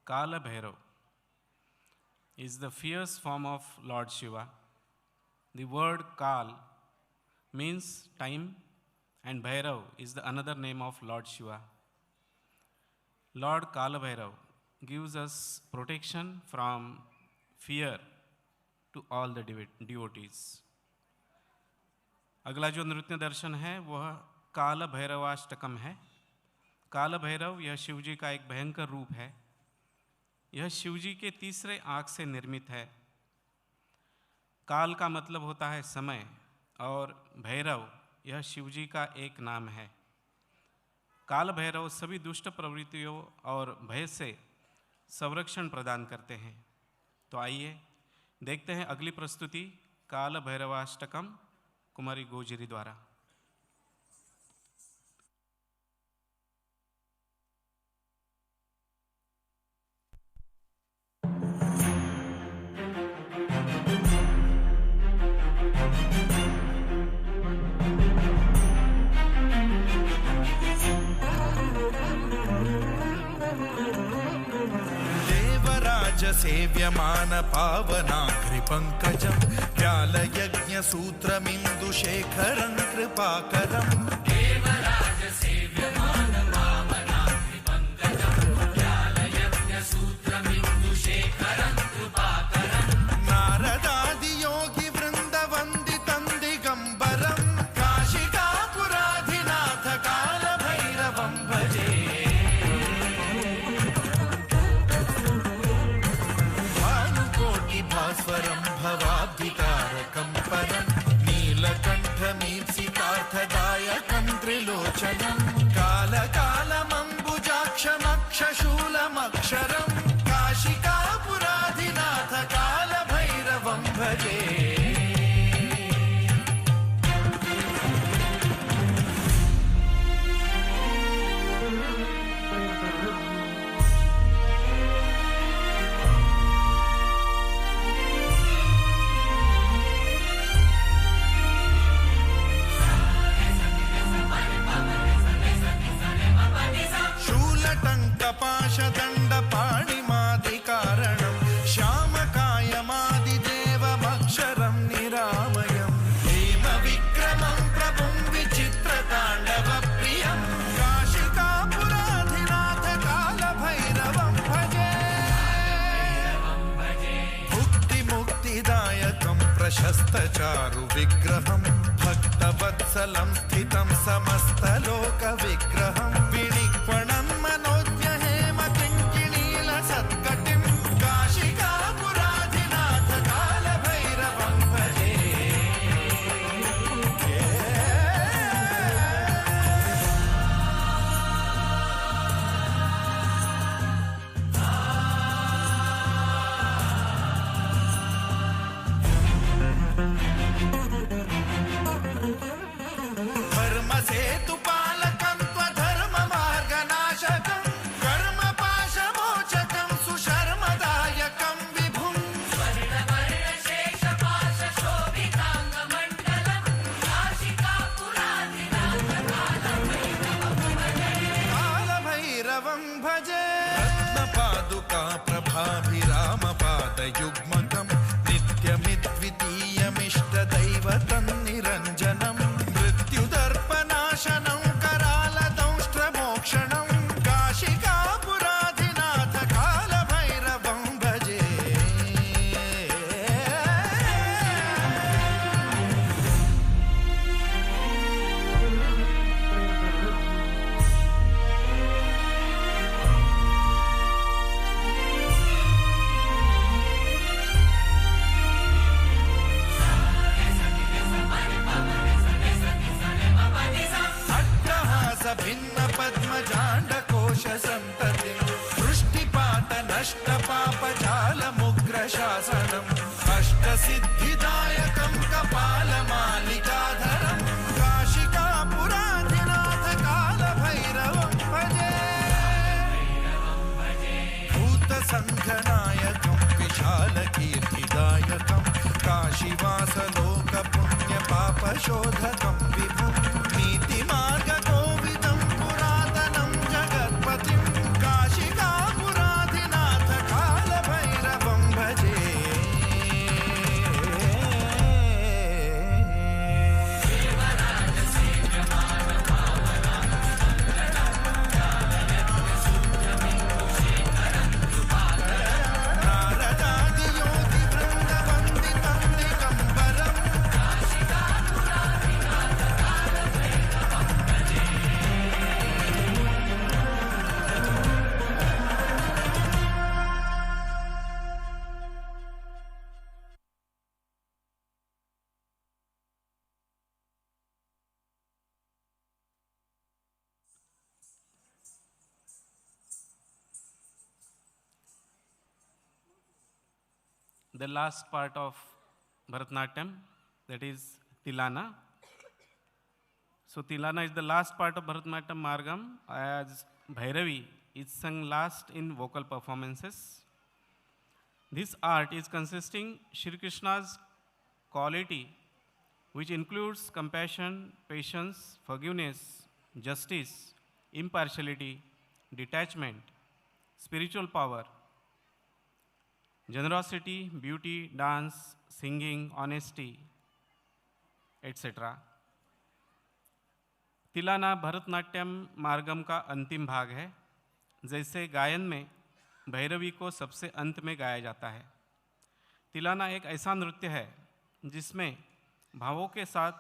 C: Kala Bhairav, is the fierce form of Lord Shiva. The word Kal means time, and Bhairav is the another name of Lord Shiva. Lord Kala Bhairav gives us protection from fear to all the devotees. अगला जो नृत्य दर्शन है वह काल भैरवाष्टकम है। काल भैरव यह शिवजी का एक भयंकर रूप है। यह शिवजी के तीसरे आँख से निर्मित है। काल का मतलब होता है समय और भैरव यह शिवजी का एक नाम है। काल भैरव सभी दुष्ट प्रवृत्तियों और भय से संरक्षण प्रदान करते हैं। तो आइए देखते हैं अगली प्रस्तुति काल भैरवाष्टकम कुमारी गोजिरी द्वारा।
E: सेव्यमान पावनाघ्रि पंकजं व्यालयज्ञ सूत्रमिन्दुशेखरं कृपाकरं देवराज सेव्यमान पावनाघ्रि पंकजं व्यालयज्ञ सूत्रमिन्दुशेखरं कृपाकरं नारदादि योगी वृंद वंदितं दिगंबरं काशिकापुराधिनाथ काल भैरवं भजे। भास्वरं भवाब्धिकारकं परं नीलकण्ठमीप्सितार्थदायकं त्रिलोचनं कालकालमम्बुजाक्षमक्षशूलमक्षरं काशिकापुराधिनाथ कालभैरवं भजे। पाणिमादिकारणं श्यामकायमादिदेवमक्षरं निरामयं हेमविक्रमं प्रभुं विचित्रताण्डवप्रियं काशिकापुराधिनाथ कालभैरवं भजे। भुक्तिमुक्तिदायकं प्रशस्तचारुविग्रहं भक्तवत्सलं स्थितं समस्तलोकविग्रहं विनिक्वणं मनोज्ञ सत्कटिं काशिकापुराधिनाथ कालभैरवं भजे। धर्मसेतुपालकं त्वधर्ममार्गनाशकं कर्मपाशमोचकं सुशर्मदायकं विभुं स्वर्णवर्णशेषपाशशोभिताङ्गमण्डलं काशिकापुराधिनाथ कालभैरवं भजे। रत्नपादुका प्रभाभिरामपादयुग्मकं नित्यमिद्वितीयमिष्टदैवतं निरञ्जनं मृत्युदर्पनाशनं करालदंष्ट्रमोक्षणं काशिकापुराधिनाथ कालभैरवं भजे। भिन्न पद्मजाण्डकोश सन्ततिं वृष्टिपात नष्ट पापजालमुग्रशासनम् अष्टसिद्धिदायकं कपालमालिकाधरं काशिकापुराधिनाथ कालभैरवं भजे। भूतसङ्घनायकं विशालकीर्तिदायकं काशीवासलोकपुण्यपापशोधकं विभुं नीतिमार्गकोविदं पुरातनं जगत्पतिं
C: the last part of Bharatanatyam, that is Tilana. So Tilana is the last part of Bharatanatyam Margam, as Bhairavi is sung last in vocal performances. This art is consisting Shri Krishna's quality, which includes compassion, patience, forgiveness, justice, impartiality, detachment, spiritual power, generosity, beauty, dance, singing, honesty, etc. तिलाना Bharatanatyam Margam का अंतिम भाग है। जैसे गायन में भैरवी को सबसे अंत में गाया जाता है, तिलाना एक ऐसा नृत्य है जिसमें भावों के साथ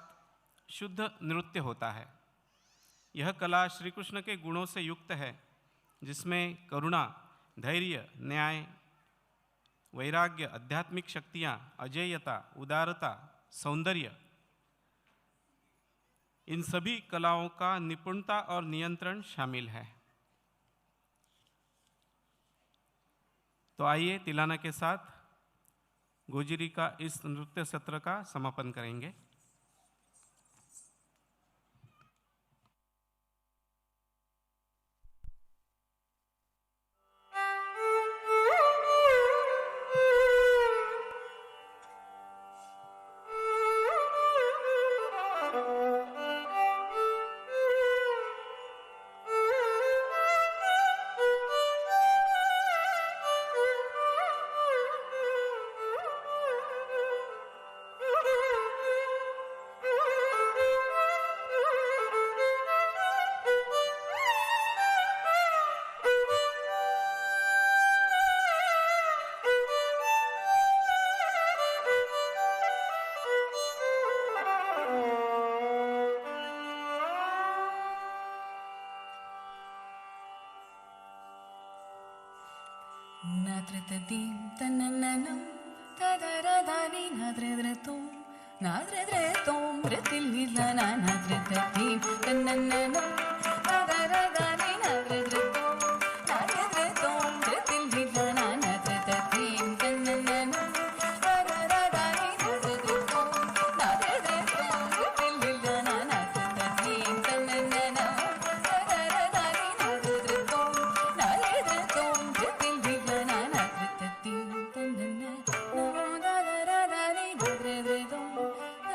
C: शुद्ध नृत्य होता है। यह कला श्री कृष्ण के गुणों से युक्त है, जिसमें करुणा, धैर्य, न्याय, वैराग्य, आध्यात्मिक शक्तियाँ, अजेयता, उदारता, सौंदर्य, इन सभी कलाओं का निपुणता और नियंत्रण शामिल है। तो आइए तिलाना के साथ गोजिरी का इस नृत्य सत्र का समापन करेंगे।
F: Nadritadim tananam tadaradani nadridratum nadridritum dritililana nadritadim tananam tadaradani nadridritum nadridritum dritililana nadritadim tananam tadaradani nadridritum nadridritum dritililana nadritadim tananam tadaradani nadridritum nadridritum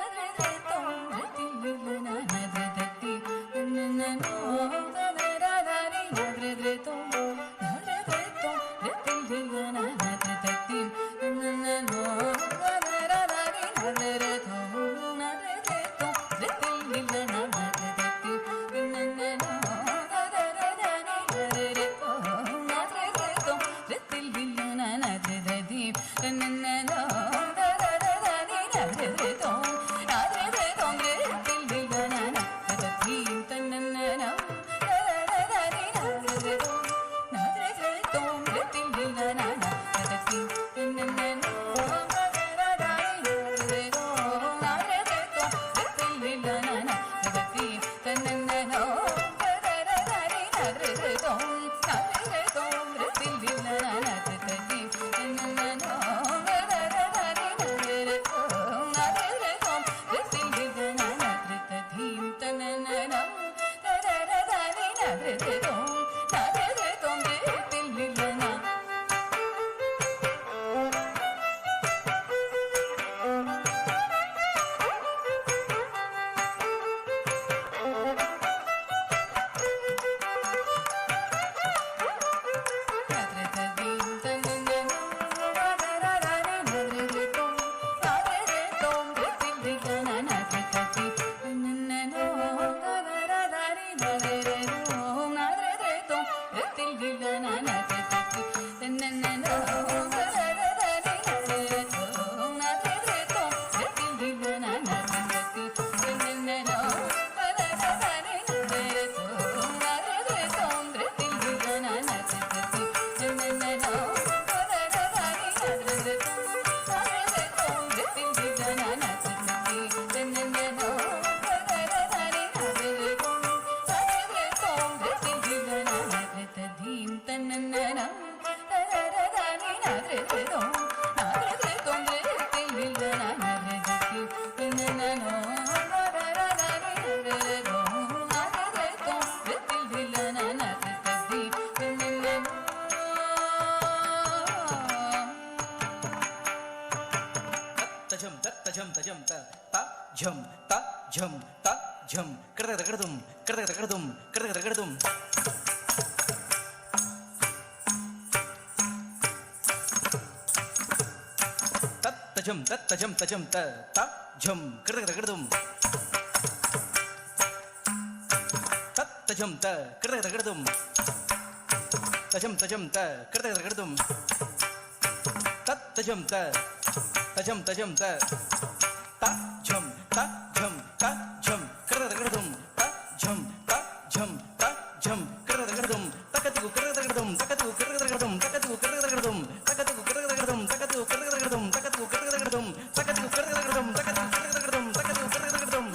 G: तजम तजम तजम त ता झम ता झम ता झम करदगदगदुम करदगदगदुम करदगदगदुम तजम तजम त ता झम करदगदगदुम तजम त करदगदगदुम तजम त करदगदगदुम तजम त तजम त ता झम ता झम ता झम करदगदगदुम ता झम ता झम ता झम करदगदगदुम तकतु करदगदगदुम तकतु करदगदगदुम तकतु करदगदगदुम तकतु करदगदगदुम तकतु करदगदगदुम तकतु करदगदगदुम तकतु करदगदगदुम तकतु करदगदगदुम तकतु करदगदगदुम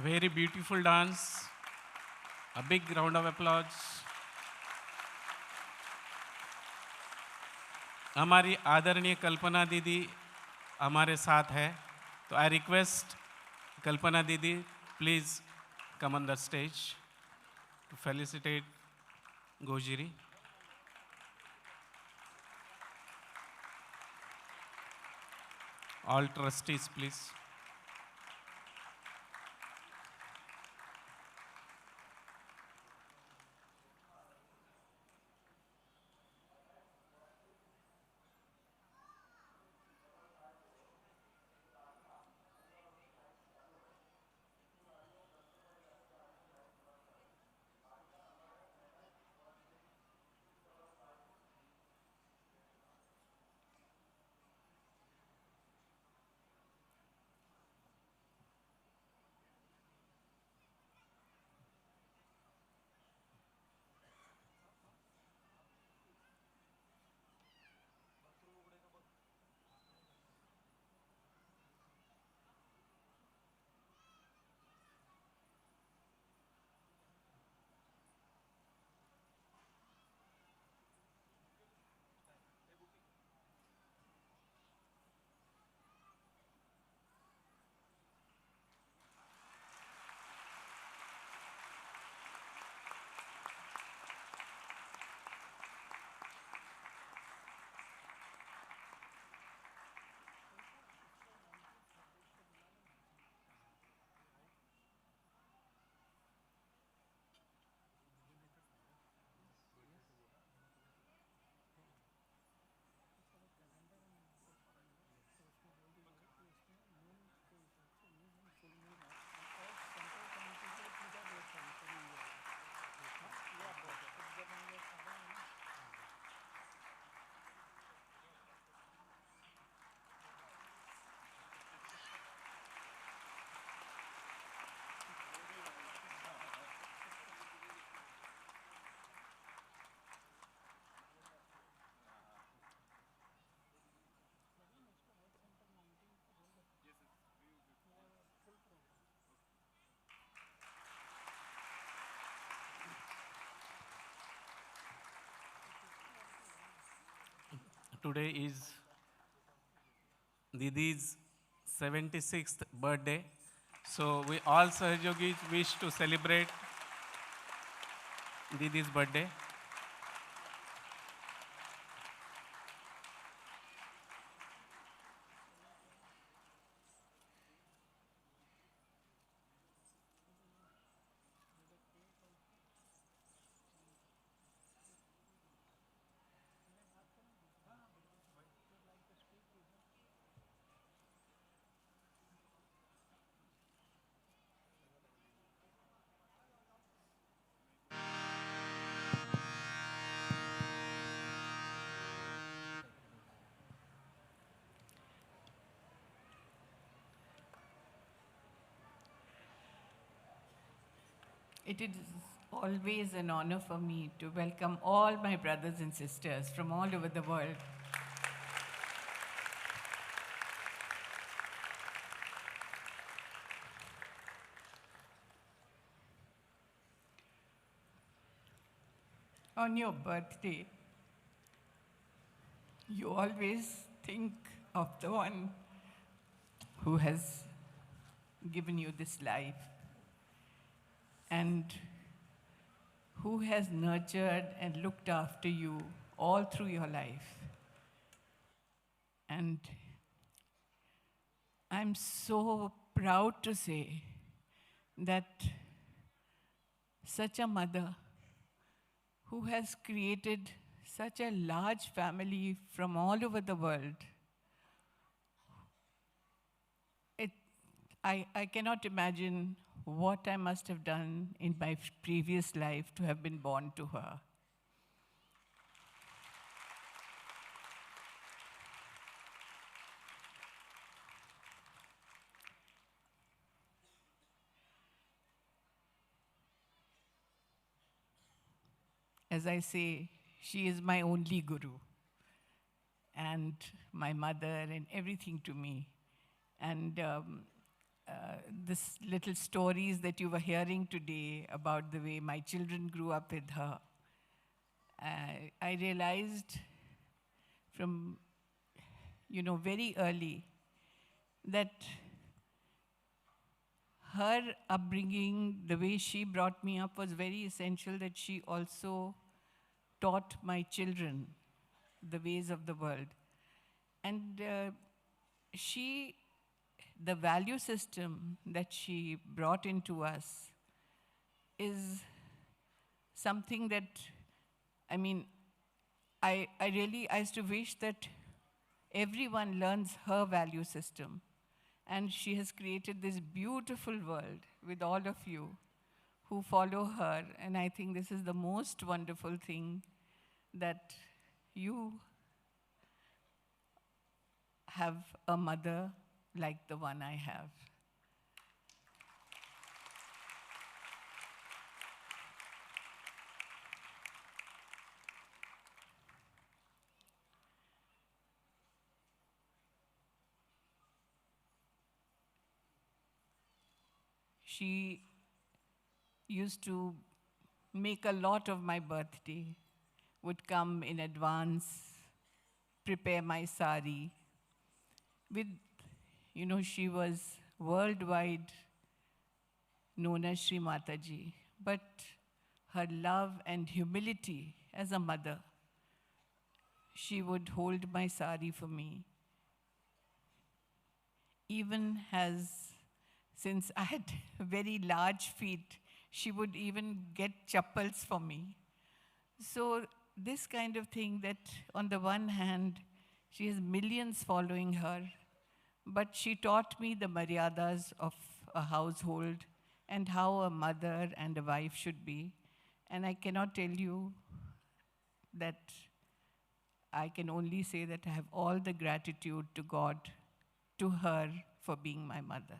C: Very beautiful dance. A big round of applause. हमारी आदरणीय कल्पना दीदी हमारे साथ है, तो आई रिक्वेस्ट कल्पना दीदी please come on the stage to felicitate Gojiri. All trustees, please. Today is Didi's 76th birthday. So we all Sahajogis wish to celebrate Didi's birthday.
H: It is always an honor for me to welcome all my brothers and sisters from all over the world. On your birthday, you always think of the one who has given you this life and who has nurtured and looked after you all through your life. And I'm so proud to say that such a mother who has created such a large family from all over the world, I cannot imagine what I must have done in my previous life to have been born to her. As I say, she is my only guru and my mother and everything to me. And this little stories that you were hearing today about the way my children grew up with her, I realized from, very early that her upbringing, the way she brought me up was very essential, that she also taught my children the ways of the world. And the value system that she brought into us is something that, I used to wish that everyone learns her value system. And she has created this beautiful world with all of you who follow her. And I think this is the most wonderful thing, that you have a mother like the one I have. She used to make a lot of my birthday, would come in advance, prepare my sari. She was worldwide known as Shri Mataji, but her love and humility as a mother, she would hold my sari for me. Even since I had very large feet, she would even get chappals for me. So this kind of thing, that on the one hand, she has millions following her, but she taught me the maryadas of a household and how a mother and a wife should be. And I cannot tell you that I can only say that I have all the gratitude to God, to her, for being my mother.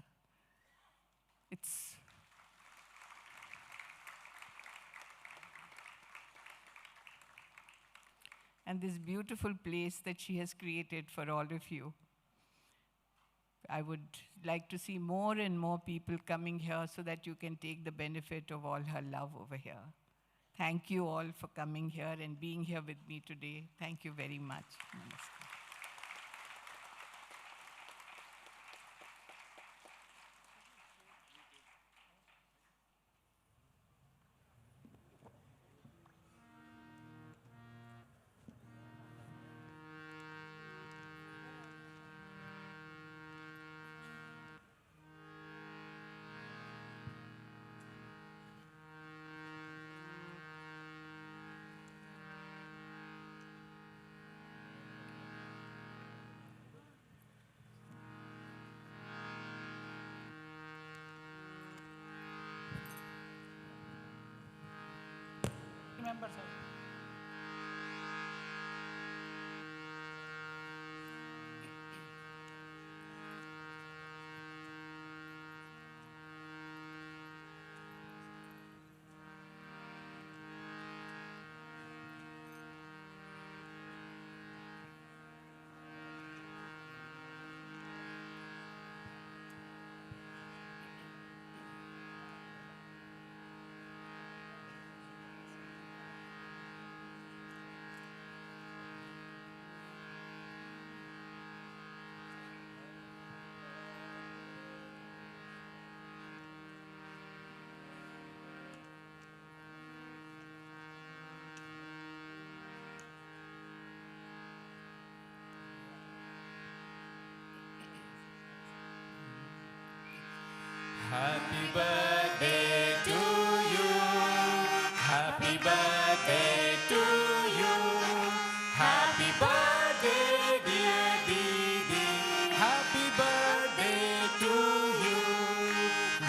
H: And this beautiful place that she has created for all of you. I would like to see more and more people coming here so that you can take the benefit of all her love over here. Thank you all for coming here and being here with me today. Thank you very much. Namaste. Remember, sir.
I: Happy birthday to you. Happy birthday to you. Happy birthday, dear Didi. Happy birthday to you.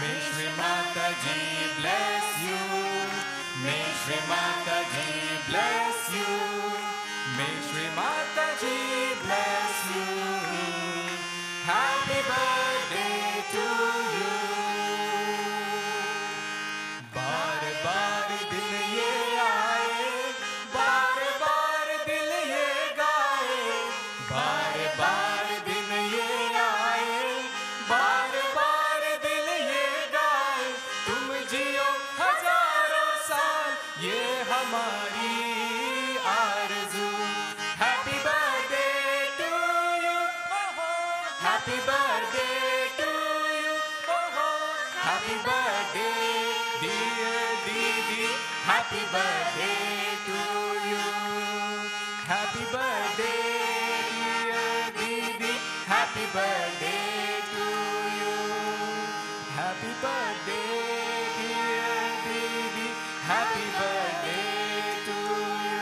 I: May Shri Mataji bless you. May Shri Mataji bless you. May Shri Mataji bless you. Happy birthday to you. Happy birthday to you. Happy birthday, dear Didi. Happy birthday to you. Happy birthday, dear Didi. Happy birthday to you. Happy birthday, dear Didi. Happy birthday to you.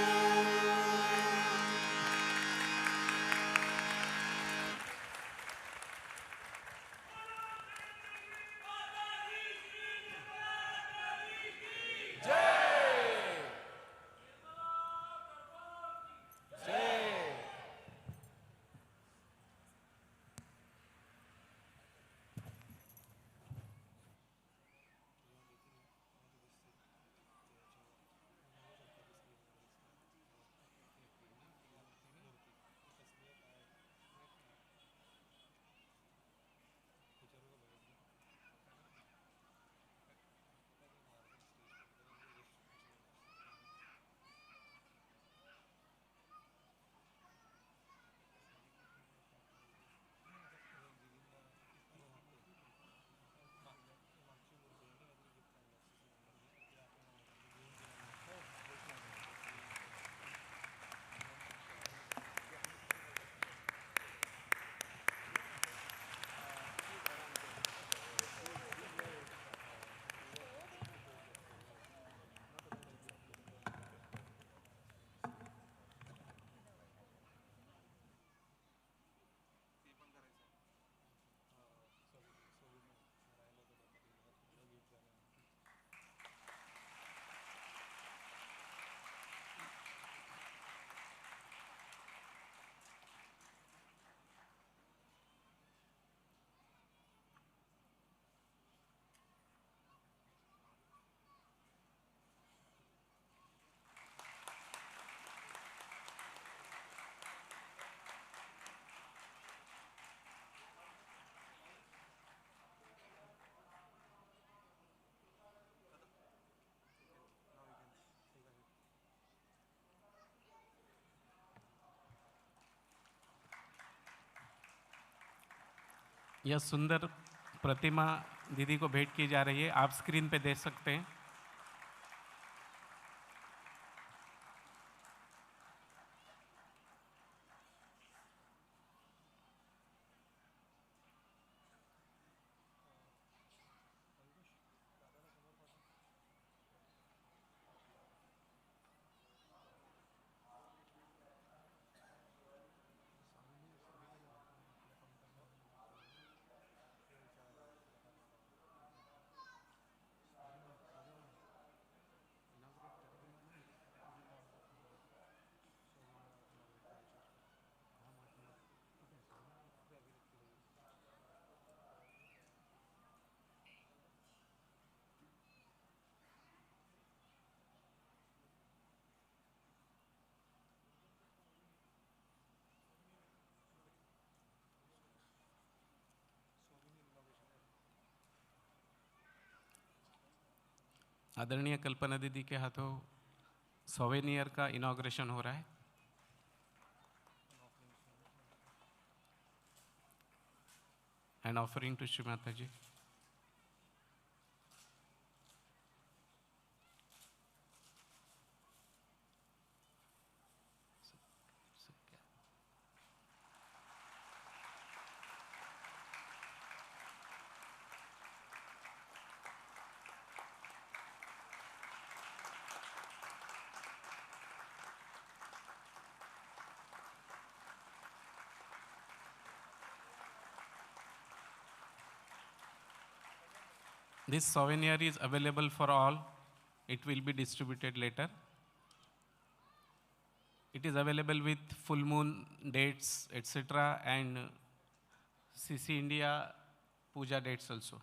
C: यह सुंदर प्रतिमा दीदी को भेंट की जा रही है, आप स्क्रीन पे देख सकते हैं। आदरणीय कल्पना दीदी के हाथों सोवेनियर का इनॉग्रेशन हो रहा है। And offering to Shri Mata ji. This souvenir is available for all. It will be distributed later. It is available with full moon dates, etc. and CC India puja dates also.